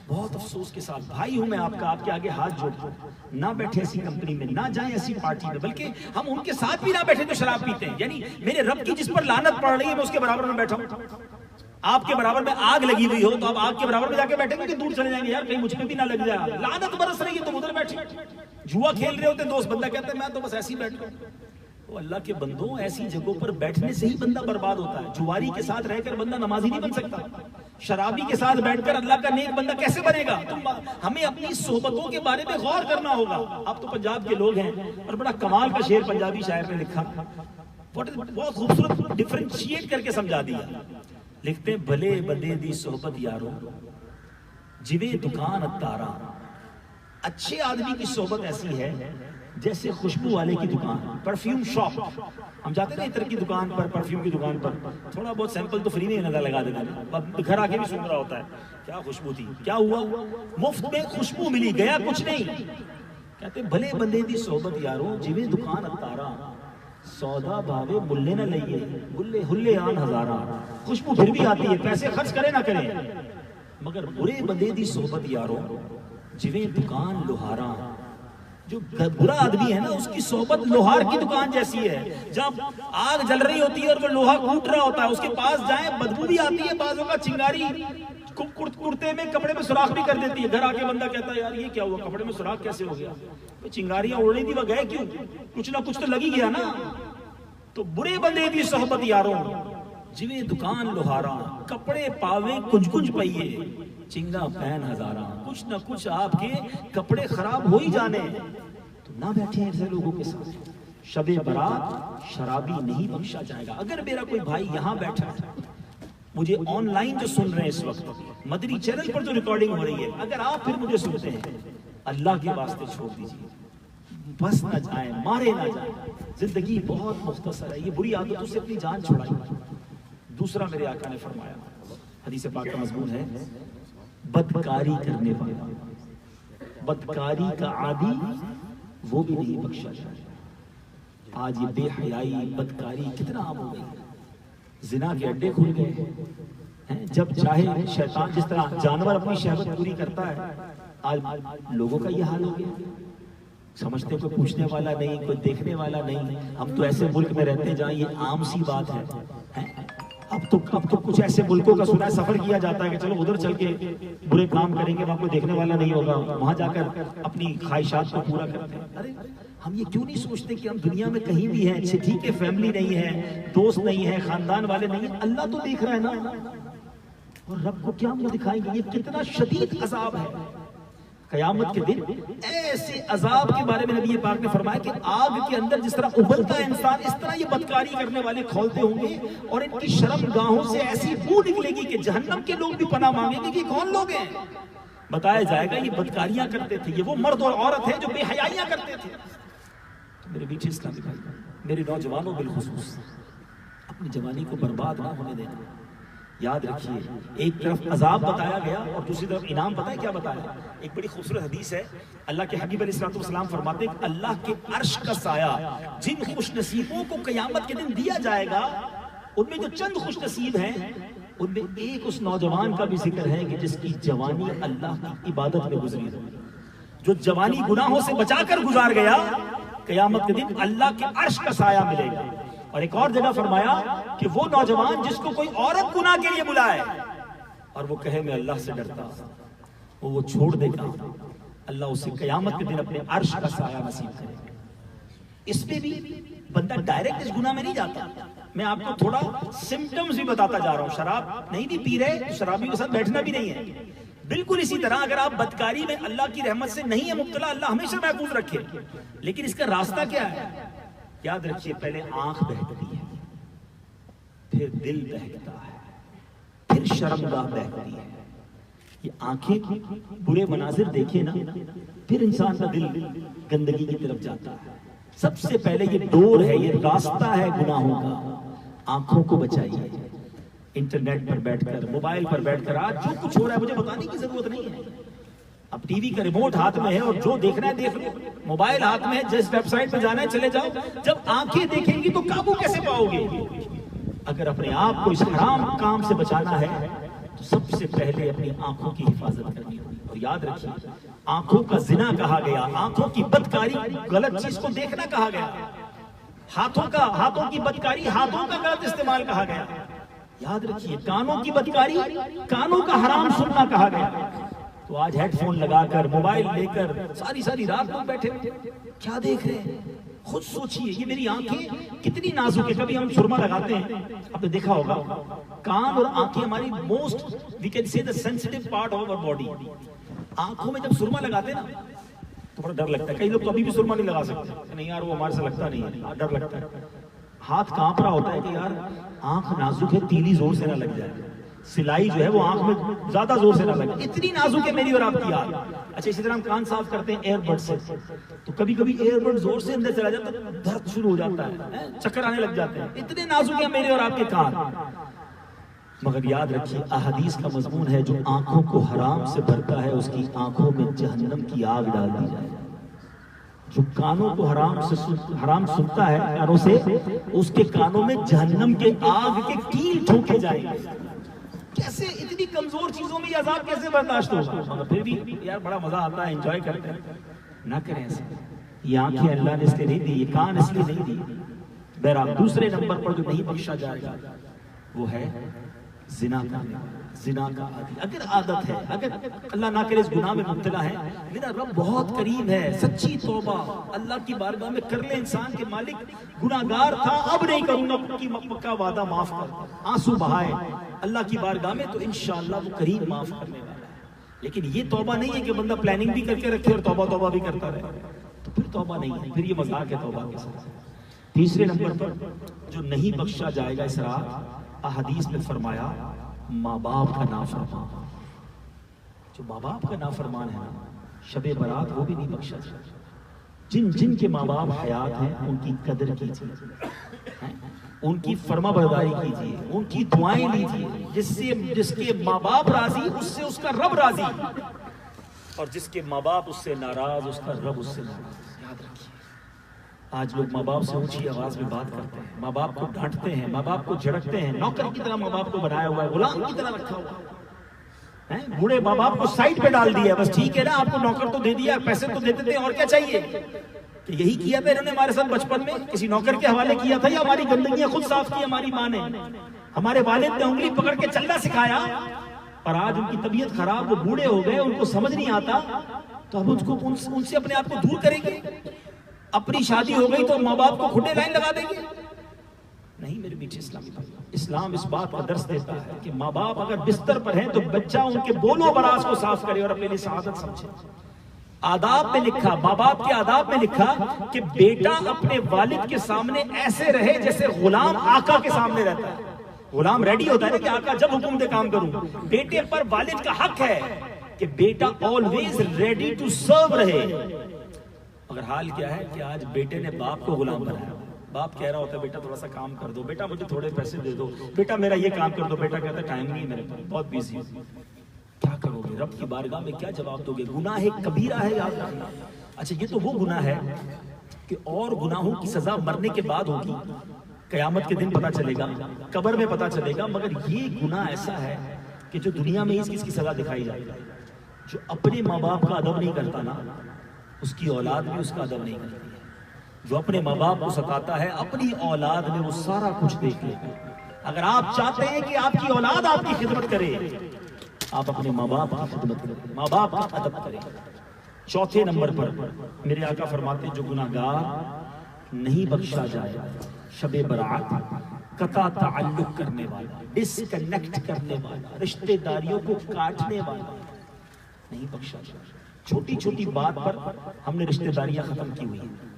بہت افسوس کے ساتھ بھائی ہوں میں آپ کا، آپ کے آگے ہاتھ جوڑتا ہوں، نہ بیٹھے ایسی کمپنی میں، نہ جائیں ایسی پارٹی میں، بلکہ ہم ان کے ساتھ بھی نہ بیٹھے تو شراب پیتے ہیں. یعنی میرے رب کی جس پر لعنت پڑ رہی ہے میں اس کے برابر میں بیٹھا ہوں. آپ کے برابر میں آگ لگی ہوئی ہو تو آپ آگ کے برابر میں جا کے بیٹھیں گے کہ دور چلے جائیں گے، یار کہیں مجھ پہ بھی نہ لگ جائے، لعنت برس رہی ہے تو ادھر بیٹھے. جوا کھیل رہے ہوتے دوست، بندہ کہتا ہے میں تو بس ایسے ہی بیٹھا ہوں. تو اللہ کے بندوں، ایسی جگہوں پر بیٹھنے سے ہی بندہ برباد ہوتا ہے. جواری کے ساتھ رہ کر بندہ نمازی نہیں بن سکتا. شرابی کے ساتھ بیٹھ کر اللہ کا نیک بندہ کیسے بنے گا؟ ہمیں اپنی صحبتوں کے بارے میں غور کرنا ہوگا. آپ تو پنجاب کے لوگ ہیں اور بڑا کمال کا شعر پنجابی شاعر نے لکھا، بہت خوبصورت ڈیفرینشیٹ کر کے سمجھا دیا. لکھتے بھلے بندے دی صحبت یارو جویں دکان اتارا. اچھے آدمی کی صحبت ایسی ہے جیسے خوشبو والے کی دکان، پرفیوم شاپ. ہم جاتے ہیں عطر کی دکان پر، پرفیوم کی دکان پر، تھوڑا بہت سیمپل تو فری میں نظر لگا دیتے ہیں، گھر آ کے بھی سن رہا ہوتا ہے کیا خوشبو تھی، کیا ہوا، مفت میں خوشبو ملی، گیا کچھ نہیں. کہتے بھلے بندے دی صحبت یارو جویں دکان اتارا سودا بھاوے ملے نہ لئیے گلے ہلے آن ہزارہ. خوشبو پھر بھی آتی ہے، پیسے خرچ کرے نہ کریں، مگر برے بندے دی صحبت یارو جویں دکان لوہارا. جو برا آدمی ہے نا اس کی صحبت لوہار کی دکان جیسی ہے. جب آگ جل رہی ہوتی ہے اور وہ لوہا کوٹ رہا ہوتا ہے، اس کے پاس جائیں بدبو بھی آتی ہے، بعضوں کا چنگاری کرتے میں کپڑے میں سوراخ بھی کر دیتی ہے. گھر آ کے بندہ کہتا ہے یار یہ کیا ہوا، کپڑے میں سوراخ کیسے ہو گیا؟ چنگاریاں اڑ رہی تھی وہ گئے کیوں؟ کچھ نہ کچھ تو لگی گیا نا. تو برے بندے دی صحبت یاروں جویں دکان لوہارا، کپڑے پاوے کنج کنج پئیے چنگا پہن ہزارہ. کچھ نہ کچھ آپ کے کپڑے خراب ہو ہی جانے، تو نہ بیٹھے ایسے لوگوں کے ساتھ. شب برات شرابی نہیں بخشا جائے گا. اگر میرا کوئی بھائی یہاں بیٹھا ہے، مجھے آن لائن جو سن رہے ہیں اس وقت، مدنی چینل پر جو ریکارڈنگ ہو رہی ہے، اگر آپ پھر مجھے سنتے ہیں، اللہ کے واسطے چھوڑ دیجیے. بس نہ جائیں، مارے نہ جائیں. زندگی بہت مختصر ہے، یہ بری عادتوں سے اپنی جان چھڑائیں. دوسرا میرے آقا نے فرمایا، حدیث پاک کا مضمون ہے، بدکاری کرنے والا، بدکاری کا عادی وہ بھی نہیں بخشا جائے. آج یہ بے حیائی بدکاری کتنا عام ہو گئی. زنا کے اڈے کھل گئے ہیں، جب چاہے شیطان جس طرح جانور اپنی شہوت پوری کرتا ہے، آج لوگوں کا یہ حال ہو گیا. سمجھتے کوئی پوچھنے والا نہیں، کوئی دیکھنے والا نہیں. ہم تو ایسے ملک میں رہتے ہیں جہاں یہ عام سی بات ہے. اب تو کچھ ایسے ملکوں کا سنا ہے، سفر کیا جاتا ہے کہ چلو ادھر چل کے برے کام کریں گے، وہاں کوئی دیکھنے والا نہیں ہوگا، وہاں جا کر اپنی خواہشات کو پورا کرتے ہیں. ارے ہم یہ کیوں نہیں سوچتے کہ ہم دنیا میں کہیں بھی ہیں، اچھے ٹھیک ہے، فیملی نہیں ہے، دوست نہیں ہے، خاندان والے نہیں ہیں، اللہ تو دیکھ رہا ہے نا. اور رب کو کیا منہ دکھائیں گے؟ یہ کتنا شدید عذاب ہے. قیامت کے دن ایسے عذاب کے بارے میں نبی پاک نے فرمایا کہ آگ کے اندر جس طرح ابلتا ہے انسان، اس طرح یہ بدکاری کرنے والے کھولتے ہوں گے، اور ان کی شرم گاہوں سے ایسی بو نکلے گی کہ جہنم کے لوگ بھی پناہ مانگیں گے کہ کون لوگ ہیں. بتایا جائے گا یہ بدکاریاں کرتے تھے، یہ وہ مرد اور عورت ہیں جو بے حیائیاں کرتے تھے. تو میرے بیٹے اسلامی بھائی، میرے نوجوانوں بالخصوص اپنی جوانی کو برباد نہ ہونے دینا. یاد رکھیے، ایک طرف عذاب بتایا گیا اور دوسری طرف انعام. پتہ ہے کیا بتایا؟ ایک بڑی خوبصورت حدیث ہے، اللہ کے حبیب علیہ السلام فرماتے ہیں کہ اللہ کے عرش کا سایہ جن خوش نصیبوں کو قیامت کے دن دیا جائے گا، ان میں جو چند خوش نصیب ہیں، ان میں ایک اس نوجوان کا بھی ذکر ہے کہ جس کی جوانی اللہ کی عبادت میں گزری ہو. جو جوانی گناہوں سے بچا کر گزار گیا، قیامت کے دن اللہ کے عرش کا سایہ ملے گا. اور ایک اور جگہ فرمایا کہ وہ نوجوان جس کو کوئی عورت گناہ کے لیے بلائے اور وہ کہے میں اللہ سے ڈرتا ہوں، وہ چھوڑ دے گا، اللہ اسے قیامت کے دن اپنے عرش کا سایہ نصیب کرے گا. اس میں بھی بندہ ڈائریکٹ اس گناہ میں نہیں جاتا. میں آپ کو تھوڑا سمپٹمز بھی بتاتا جا رہا ہوں. شراب نہیں بھی پی رہے تو شرابیوں کے ساتھ بیٹھنا بھی نہیں ہے. بالکل اسی طرح اگر آپ بدکاری میں اللہ کی رحمت سے نہیں ہے مبتلا، اللہ ہمیشہ محفوظ رکھے. لیکن اس کا راستہ کیا ہے؟ یاد رکھیے، پہلے آنکھ بہکتی ہے، پھر دل بہکتا ہے، پھر شرمگاہ بہکتی ہے. یہ آنکھیں برے مناظر دیکھے نا، پھر انسان کا دل گندگی کی طرف جاتا ہے. سب سے پہلے یہ ڈور ہے، یہ راستہ ہے گناہوں کا. آنکھوں کو بچائیے. انٹرنیٹ پر بیٹھ کر، موبائل پر بیٹھ کر آج جو کچھ ہو رہا ہے مجھے بتانے کی ضرورت نہیں ہے. اب ٹی وی کا ریموٹ ہاتھ میں ہے اور جو دیکھنا ہے دیکھ لو. موبائل ہاتھ میں ہے، جس ویب سائٹ پہ جانا ہے چلے جاؤ. جب آنکھیں دیکھیں گی تو قابو کیسے پاؤ گے؟ اگر اپنے آپ کو اس حرام کام سے بچانا ہے تو سب سے پہلے اپنی آنکھوں کی حفاظت کرنی ہوگی. اور یاد رکھیے آنکھوں کا زنا کہا گیا، آنکھوں کی بدکاری غلط چیز کو دیکھنا کہا گیا، ہاتھوں کی بدکاری ہاتھوں کا غلط استعمال کہا گیا، یاد رکھیے کانوں کی بدکاری کانوں کا حرام سننا کہا گیا۔ تو آج ہیڈ فون لگا کر موبائل لے کر ساری رات لوگ بیٹھے کیا دیکھ رہے ہیں؟ خود سوچئے یہ میری آنکھیں کتنی نازک ہے۔ کبھی ہم سرما لگاتے ہیں، آپ نے دیکھا ہوگا کان اور آنکھیں ہماری موسٹ وی کین سے the sensitive part of our body۔ آنکھوں میں جب سرما لگاتے ہیں نا تو بڑا ڈر لگتا ہے، کئی لوگ تو ابھی بھی سرما نہیں لگا سکتے، نہیں یار وہ ہمارے سے لگتا نہیں ہے، ڈر لگتا ہے، ہاتھ کانپ رہا ہوتا ہے کہ یار آنکھ نازک ہے، تیلی زور سے نہ لگ جائے، سلائی جو ہے وہ آنکھ میں زیادہ زور سے نہ لگے، اتنی نازک ہے میری اور آپ کی آنکھ۔ اچھا اسی طرح ہم کان صاف کرتے ہیں ایئر بڈ سے، تو کبھی کبھی ایئر بڈ زور سے اندر چلا جاتا ہے، درد شروع ہو جاتا ہے، چکر آنے لگ جاتے ہیں، اتنے نازک ہیں میرے اور آپ کے کان۔ مگر یاد رکھیے احادیث کا مضمون ہے جو آنکھوں کو حرام سے بھرتا ہے اس کی آنکھوں میں جہنم کی آگ ڈال دی جائے، جو کانوں کو حرام سنتا ہے کانوں سے اس کے کانوں میں جہنم کے آگ کے کیل ٹھوکے جائیں گے۔ کیسے اتنی کمزور چیزوں میں یہ عذاب کیسے برداشت ہوگا؟ مگر پھر بھی یار بڑا مزہ آتا ہے، انجوائے کرتے ہیں، نہ کریں ایسے۔ یہ آنکھیں اللہ نے اس لیے نہیں دی، یہ کان اس لیے نہیں دی۔ بہرحال دوسرے نمبر پر جو نہیں بخشا جائے گا وہ ہے زنا کا عادی۔ اگر عادت ہے، اگر اللہ نہ کرے اس گناہ میں مبتلا ہے، میرا رب بہت قریب ہے، سچی توبہ اللہ کی بارگاہ میں کر لے انسان کے مالک گناہگار تھا اب نہیں کروں گا کی پکا وعدہ معاف کر، آنسو بہائے اللہ کی بارگاہ میں تو انشاءاللہ وہ قریب معاف کرنے والا ہے۔ لیکن یہ توبہ نہیں ہے کہ بندہ پلاننگ بھی کر کے رکھے اور توبہ بھی کرتا رہے، تو پھر توبہ نہیں ہے، پھر یہ مذاق ہے توبہ کے ساتھ۔ تیسرے نمبر پر جو نہیں بخشا جائے گا اس رات، احادیث میں فرمایا ماں باپ کا نافرمان۔ جو ماں باپ کا نافرمان ہے شب برات وہ بھی نہیں بخشا جائے۔ جن کے ماں باپ حیات ہیں ان کی قدر کیجیے، ان کی فرما برداری کیجیے، ان کی دعائیں لیجیے۔ جس کے ماں باپ راضی اس سے اس کا رب راضی، اور جس کے ماں باپ اس سے ناراض اس کا رب اس سے ناراض۔ یاد رکھیے آج لوگ ماں باپ سے اونچی آواز میں بات کرتے ہیں، ماں باپ کو ڈانٹتے ہیں، ماں باپ کو جھڑکتے ہیں، نوکر کی طرح ماں باپ کو بنایا ہوا ہے، غلام کی طرح رکھا ہوا ہے، بوڑھے ماں باپ کو سائڈ پہ ڈال دیا، بس ٹھیک ہے نا آپ کو نوکر تو دے دیا، پیسے تو دیتے تھے، اور کیا چاہیے؟ کہ یہی کیا تھا انہوں نے ہمارے ساتھ بچپن میں، کسی نوکر کے حوالے کیا تھا، یا ہماری گندگیاں خود صاف کی ہماری ماں نے، ہمارے والد نے انگلی پکڑ کے چلنا سکھایا، اور آج ان کی طبیعت خراب، وہ بوڑھے ہو گئے، ان کو سمجھ نہیں آتا، تو اب ان سے اپنے آپ کو دور کریں گے؟ اپنی شادی ہو گئی تو ماں باپ کو کھٹے لائن لگا دیں گے؟ نہیں میرے میٹھے اسلام اس بات کا درس دیتا ہے کہ ماں باپ اگر بستر پر ہیں تو بچہ ان کے بول و براز کو صاف کرے اور اپنے لیے سعادت سمجھے۔ آداب میں لکھا، ماں باپ کے آداب میں لکھا کہ بیٹا اپنے والد کے سامنے ایسے رہے جیسے غلام آقا کے سامنے رہتا ہے۔ غلام ریڈی ہوتا ہے کہ آقا جب حکم دے کام کروں، بیٹے پر والد کا حق ہے کہ بیٹا آلویز ریڈی ٹو سرو رہے۔ مگر حال کیا ہے کہ آج بیٹے نے باپ کو غلام بنایا، باپ کہہ رہا ہوتا ہے بیٹا تھوڑا سا کام کر دو، بیٹا مجھے تھوڑے پیسے دے دو، بیٹا میرا یہ کام کر دو، بیٹا کہتا ہے ٹائم نہیں ہے میرے پاس، بہت بیزی ہوں۔ کیا کرو گے؟ رب کی بارگاہ میں کیا جواب دو گے؟ گناہ کبیرہ ہے، یاد رکھنا۔ اچھا یہ تو وہ گناہ ہے کہ اور گناہوں کی سزا مرنے کے بعد ہوگی، قیامت کے دن پتا چلے گا، قبر میں پتا چلے گا، مگر یہ گناہ ایسا ہے کہ جو دنیا میں اس کی سزا دکھائی جائے گی۔ جو اپنے ماں باپ کا ادب نہیں کرتا نا اس کی اولاد بھی اس کا ادب نہیں کرتی ہے۔ جو اپنے ماں باپ کو ستاتا ہے اپنی اولاد میں وہ سارا کچھ دیکھ لے گا۔ اگر آپ چاہتے ہیں کہ آپ کی اولاد آپ کی خدمت کرے، آپ اپنے ماں باپ کی خدمت کریں، ماں باپ کا ادب کریں۔ چوتھے نمبر پر میرے آقا فرماتے ہیں جو گناہگار نہیں بخشا جائے، شب برات قطع تعلق کرنے والا، ڈسکنیکٹ کرنے والا، رشتہ داریوں کو کاٹنے والا نہیں بخشا جائے۔ چھوٹی چھوٹی بات پر ہم نے رشتہ داریاں ختم کی ہوئی ہیں۔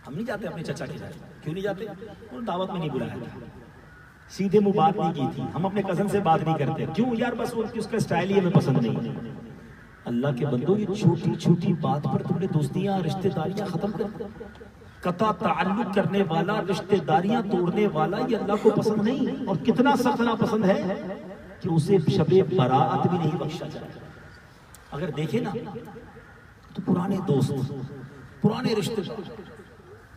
ہم نہیں جاتے اپنے چچا کے گھر، کیوں نہیں جاتے؟ انہوں نے دعوت میں نہیں بلایا تھا، سیدھے منہ بات نہیں کی تھی، ہم اپنے کزن سے بات نہیں کرتے، کیوں یار؟ بس اس کا اسٹائل ہی ہمیں پسند نہیں۔ اللہ کے بندو یہ چھوٹی چھوٹی بات پر تم نے دوستیاں رشتہ داریاں ختم کر، قطع تعلق کرنے والا، رشتہ داریاں توڑنے والا، یہ اللہ کو پسند نہیں، اور کتنا سخت ناپسند ہے کہ اسے شب برات بھی نہیں بخشا جائے۔ اگر دیکھیں نا تو پرانے دوست، پرانے رشتے دار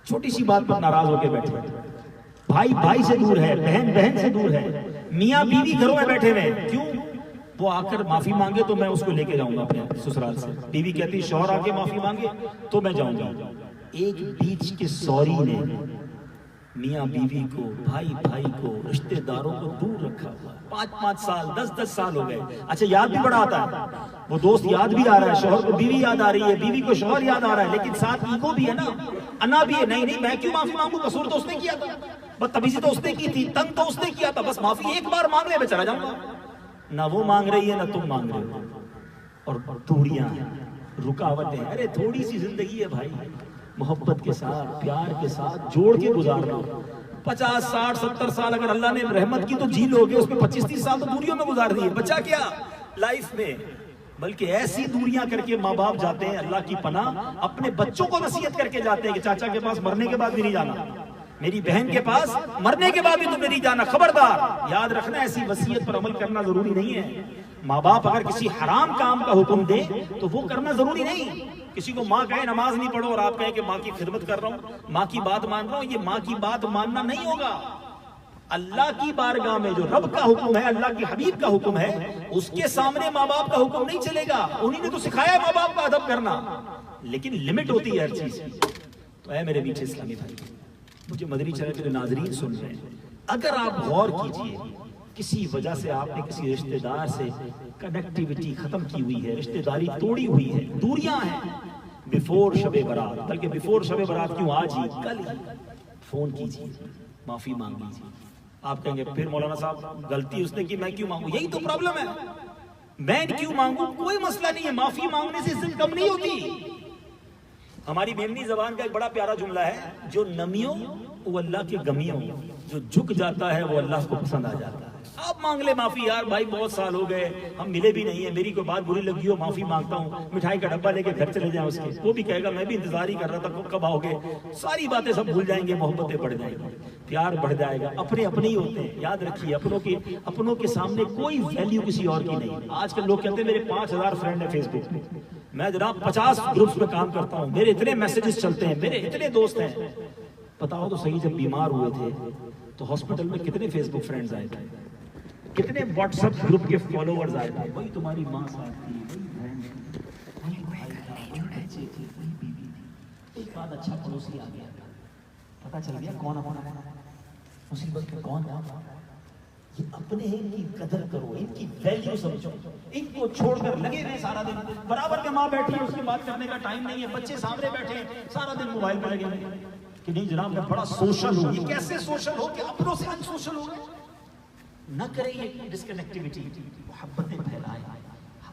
چھوٹی سی بات پر ناراض ہو کے بیٹھے، بھائی بھائی سے دور ہے، بہن بہن سے دور ہے، میاں بیوی گھروں میں بیٹھے ہوئے، کیوں؟ وہ آ کر معافی مانگے تو میں اس کو لے کے جاؤں گا اپنے سسرال سے. بیوی کہتی شوہر آ کے معافی مانگے تو میں جاؤں گا. ایک بیچ کے سوری نے میاں بیوی کو، بھائی بھائی کو، رشتہ داروں کو دور رکھا ہوا. 5 سال 10 سال ہو گئے. اچھا یاد بھی بڑا آتا ہے، وہ دوست یاد بھی آ رہا ہے، شوہر کو بیوی یاد آ رہی ہے، بیوی کو شوہر یاد آ رہا ہے، لیکن ساتھ ایگو بھی ہے نا، انا بھی ہے. نہیں میں کیوں معافی مانگوں، قصور تو اس نے کیا تھا، بدتمیزی تو اس نے کی تھی، تنگ تو اس نے کیا تھا، بس معافی ایک بار مانگ لے میں چلا جاؤں گا. نہ وہ مانگ رہی ہے نہ تم مانگ رہے ہو، اور دوریاں رکاوٹیں. ارے تھوڑی سی زندگی ہے بھائی، محبت کے ساتھ پیار کے ساتھ جوڑ کے گزارنا. 50 60 70 سال اگر اللہ نے رحمت کی تو جی لو گے، اس میں 25 30 سال تو دوریوں میں گزار دیے. بچا کیا لائف میں، بلکہ ایسی دوریاں کر کے ماں باپ جاتے ہیں اللہ کی پناہ، اپنے بچوں کو نصیحت کر کے جاتے ہیں کہ چاچا کے پاس مرنے کے بعد بھی نہیں جانا، میری بہن کے پاس مرنے کے بعد بھی تم نے نہیں جانا، خبردار. یاد رکھنا ایسی وصیت پر عمل کرنا ضروری نہیں ہے. ماں باپ اگر کسی حرام کام کا حکم دے تو وہ کرنا ضروری نہیں. کسی کو ماں کہے نماز نہیں پڑھو اور آپ کہیں کہ ماں کی خدمت کر رہا ہوں، ماں کی بات مان رہا ہوں، یہ ماں کی بات ماننا نہیں ہوگا. اللہ کی بارگاہ میں جو رب کا حکم ہے، اللہ کے حبیب کا حکم ہے، اس کے سامنے ماں باپ کا حکم نہیں چلے گا. انہی نے تو سکھایا ہے ماں باپ کا ادب کرنا، لیکن لمٹ ہوتی ہے ہر چیز کی. تو اے میرے میٹھے اسلامی بھائی، مجھے مدنی چینل کے ناظرین سن رہے ہیں، اگر آپ غور کیجئے، کسی وجہ سے آپ نے کسی رشتہ دار سے کنیکٹیویٹی ختم کی ہوئی ہے، رشتہ داری توڑی ہوئی ہے، دوریاں ہیں، بیفور شب برات، بلکہ بیفور شب برات کیوں، آج ہی کل ہی فون کیجئے، معافی مانگ لیجئے. آپ کہیں گے پھر مولانا صاحب غلطی اس نے کی، میں کیوں مانگوں؟ یہی تو پرابلم ہے، میں کیوں مانگوں؟ کوئی مسئلہ نہیں ہے، معافی مانگنے سے عزت کم نہیں ہوتی. ہماری میمنی زبان کا ایک بڑا پیارا جملہ ہے، جو نمیوں وہ اللہ کے گمیوں، جو جھک جاتا ہے وہ اللہ کو پسند آ جاتا ہے. آپ مانگ لے معافی، یار بھائی بہت سال ہو گئے ہم ملے بھی نہیں ہیں، میری کوئی بات بری لگی ہو معافی مانگتا ہوں، مٹھائی کا ڈبہ لے کے گھر چلے جائیں اس کے، وہ بھی کہے گا میں بھی انتظار ہی کر رہا تھا کب آؤ گے. ساری باتیں سب بھول جائیں گے، محبتیں بڑھ جائیں گی، پیار بڑھ جائے گا. اپنے اپنے ہی ہوتے ہیں، یاد رکھیے، اپنوں کے سامنے کوئی ویلیو کسی اور کی نہیں. آج کل لوگ کہتے ہیں میرے 5000 فرینڈ ہیں فیس بک پہ، میں جناب 50 گروپس میں کام کرتا ہوں، میرے اتنے میسیجز چلتے ہیں، میرے اتنے دوست ہیں. بتاؤ تو صحیح، جب بیمار ہوئے تھے تو ہاسپٹل میں کتنے فیس بک فرینڈز آئے تھے، کتنے واٹس ایپ گروپ کے فالوورز آئے تھے؟ وہی تمہاری ماں ساتھ تھی، وہی بہن تھی، وہی بچے تھے، وہی بیوی تھی. ایک بعد اچھا پڑوسی آ گیا، پتا چل گیا کون اپنا مصیبت میں کون ہے. یہ اپنے ہیں، ان کی قدر کرو، ان کی ویلیو سمجھو. ان کو چھوڑ کر لگے رہے سارا دن، برابر کے ماں بیٹھی ہے، اس کی بات کرنے کا ٹائم نہیں ہے، بچے سامنے بیٹھے ہیں، سارا دن موبائل میں لگے ہوئے کہ نہیں جناب میں بڑا سوشل ہوں. یہ کیسے سوشل ہو کہ اپنوں سے ان سوشل ہو گئے؟ نہ کرے یہ ڈسکنیکٹیویٹی، محبتیں پھیلائے.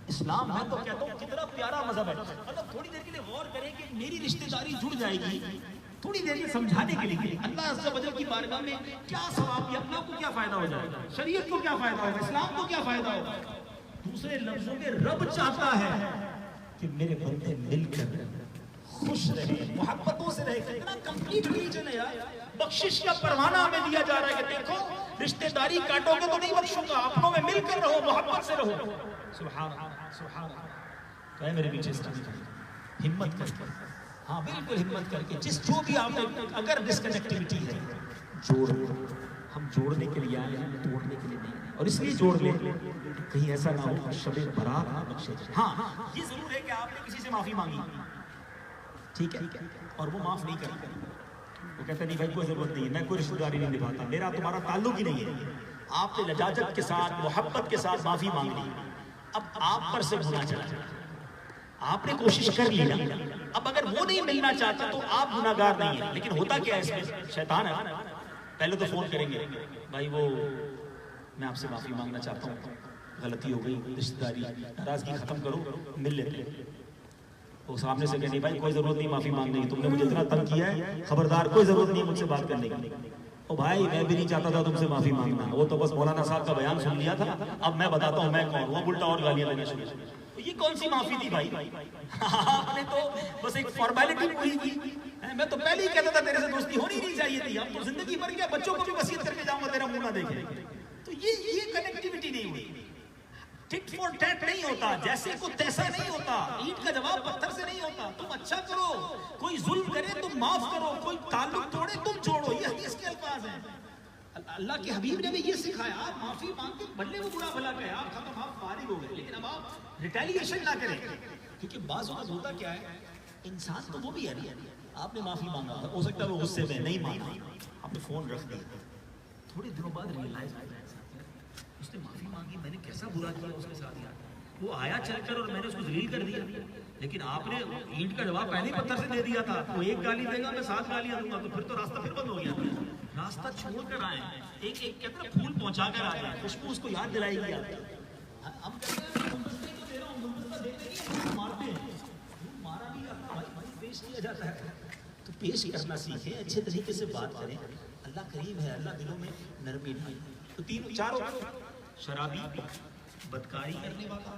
اسلام ہے تو کہتا ہوں کتنا پیارا مذہب ہے. مطلب تھوڑی دیر کے لیے غور کریں کہ میری رشتہ داری جڑ جائے گی، تھوڑی دیر یہ سمجھانے کے لیے اللہ عز و جل کی بارگاہ میں کیا ثواب، اپنے آپ کو کیا فائدہ ہو جائے گا، شریعت کو کیا فائدہ ہوگا، اسلام کو کیا فائدہ ہوگا. دوسرے لفظوں میں رب چاہتا ہے کہ میرے بندے مل کر خوش رہے، محبتوں سے رہے. کتنا کمپلیٹ ریلیجن ہے یار. بخشش کا پروانہ ہمیں دیا جا رہا ہے کہ دیکھو رشتہ داری کاٹو گے تو نہیں بخشوں گا، اپنوں میں مل کر رہو، محبت سے رہو. سبحان اللہ، سبحان اللہ. تو اے میرے پیچھے ہمت کر کے، ہاں بالکل ہمت کر کے، جو بھی آپ نے اگر ڈسکنیکٹیویٹی ہے جوڑ، ہم جوڑنے کے لیے آئے ہیں، توڑنے کے لیے نہیں. اور اس لیے جوڑ لیں کہیں ایسا نہ ہو شب برات بخشے. ہاں یہ ضرور ہے کہ آپ نے کسی سے معافی مانگی، ٹھیک ہے، اور وہ معاف نہیں کرتا، وہ کہتا نہیں بھائی کوئی ضرورت نہیں ہے، میں کوئی رشتہ داری نہیں نبھاتا، میرا تمہارا تعلق ہی نہیں ہے. آپ نے لجاجت کے ساتھ محبت کے ساتھ معافی مانگ لی، اب آپ پر سے گناہ چلا جائے، آپ نے کوشش کر لی نا. اب اگر وہ نہیں ملنا چاہتا تو آپ گناہگار نہیں ہیں. لیکن ہوتا کیا ہے اس میں، شیطان ہے، پہلے تو فون کریں گے بھائی وہ میں آپ سے معافی مانگنا چاہتا ہوں، غلطی ہو گئی، رشتہ داری ناراضگی ختم کرو، مل لیتے. وہ سامنے سے کہنے بھائی کوئی ضرورت نہیں معافی مانگنے کی، تم نے مجھے اتنا تنگ کیا ہے، خبردار کوئی ضرورت نہیں مجھ سے بات کرنے کی. او بھائی میں بھی نہیں چاہتا تھا تم سے معافی مانگنا، وہ تو بس مولانا صاحب کا بیان سن لیا تھا، اب میں بتاتا ہوں میں کون. وہ الٹا اور گالیاں دینا شروع. یہ کون سی معافی تھی بھائی؟ آپ نے تو بس ایک فارمیلٹی پوری کی. میں تو پہلے ہی کہتا تھا تیرے سے دوستی ہونی نہیں چاہیے تھی. اب تو زندگی بھر کیا بچوں کو بھی وصیت کر کے جاؤں گا تیرا منہ نہ دیکھے. تو یہ کنیکٹیویٹی نہیں ہوئی. ٹٹ فور ٹیٹ نہیں ہوتا، جیسے کو تیسا نہیں ہوتا، اینٹ کا جواب پتھر سے نہیں ہوتا. تم اچھا کرو، کوئی ظلم کرے تم معاف کرو، کوئی تعلق توڑے تم جوڑو. یہ حدیث کے الفاظ ہیں. اللہ کے حبیب نے بھی یہ سکھایا، آپ معافی مانگ کے بھلے وہ برا بھلا کہے، آپ کھانا آپ فارغ ہو گئے، لیکن اب آپ ریٹیلیشن نہ کریں، کیونکہ بعض وقت ہوتا کیا ہے، انسان تو وہ بھی ہے، آپ نے معافی مانگا، ہو سکتا ہے وہ غصے میں نہیں مانگا، آپ نے فون رکھ دیا، تھوڑے دنوں بعد ریئلائز ہو جائے اس نے معافی مانگی، میں نے کیسا برا کیا اس کے ساتھ یار، وہ آیا چل کر اور میں نے اس کو ذلیل کر دیا، لیکن آپ نے اینٹ کا جواب پہلے ہی پتھر سے دے دیا تھا، وہ ایک گالی دے گا میں 7 گالیاں دوں گا، تو پھر تو راستہ پھر بند ہو گیا، راستہ چھوڑ کر آئے، ایک ایک کہتے ہیں پھول پہنچا کر آئے، خوشبو اس کو یاد دلائے گی، ہم کہتے ہیں گلدستے کو دے رہا ہوں، گلدستہ دیتے نہیں، مارتے ہیں، مارا بھی جاتا ہے، بھائی پیش کیا جاتا ہے، تو پیش کرنا سیکھیں، اچھے طریقے سے بات کریں، اللہ کریم ہے، اللہ دلوں میں نرمی ڈالے، تو تین چاروں شرابی، بدکاری کرنے والا،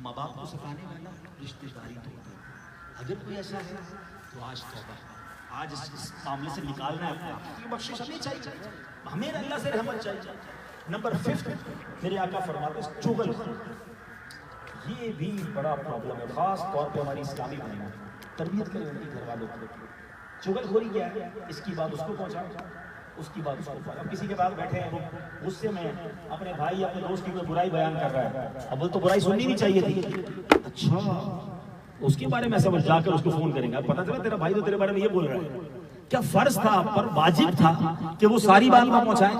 ماں باپ کو ستانے والا، رشتہ داری توڑنے والا، اگر کوئی ایسا ہے تو آج توبہ، آج اس معاملے سے نکالنا ہے، یہ بخشش ہمیں چاہیے، ہمیں اللہ سے رحمت چاہیے۔ نمبر 5 میرے آقا فرماتے ہیں چغل، یہ بھی بڑا پرابلم ہے، خاص طور پہ ہماری اسلامی بہنوں تربیت کریں ان کے گھر والوں کو، چغل خوری کیا ہے، اس کی بات اس کو پہنچاؤ، اس کی بات اس کو پہنچاؤ، اب کسی کے پاس بیٹھے ہیں وہ غصے میں اپنے بھائی اپنے دوست کی کوئی برائی بیان کر رہا ہے، اب وہ تو برائی سننی نہیں چاہیے تھی، اچھا اس کے بارے میں سمجھ جا کر اس کو فون کریں گے، پتہ چلا تیرا بھائی تو تیرے بارے میں یہ بول رہا ہے، کیا فرض تھا آپ پر، واجب تھا کہ وہ ساری بات نہ پہنچائیں؟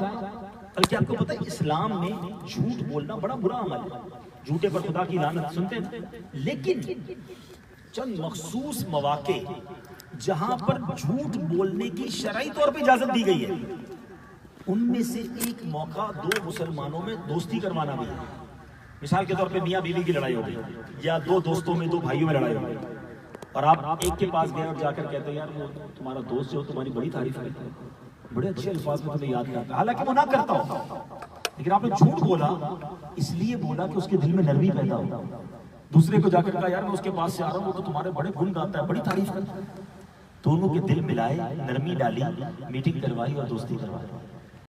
بلکہ آپ کو پتہ ہے اسلام میں جھوٹ بولنا بڑا برا عمل ہے، جھوٹے پر خدا کی لعنت سنتے ہیں، لیکن چند مخصوص مواقع جہاں پر جھوٹ بولنے کی شرعی طور پہ اجازت دی گئی ہے، ان میں سے ایک موقع 2 مسلمانوں میں دوستی کروانا بھی ہے، مثال کے طور پہ میاں بیوی کی لڑائی ہو گئی، یا 2 دوستوں میں 2 بھائیوں میں لڑائی ہو گئی، اور آپ ایک کے پاس گئے اور جا کر کہتے ہیں یار وہ تمہارا دوست جو تمہاری بڑی تعریف کرتا ہے، بڑے اچھے الفاظ میں تمہیں یاد کرتا ہے، حالانکہ وہ نہ کرتا ہو، لیکن آپ نے جھوٹ بولا، اس لیے بولا کہ اس کے دل میں نرمی پیدا ہو، دوسرے کو جا کر کہا یار میں اس کے پاس سے آ رہا ہوں وہ تو تمہارے بڑے گن گاتا ہے، بڑی تعریف کرتا ہے، دونوں کے دل ملائے، نرمی ڈالی، میٹنگ کروائی اور دوستی کروائی۔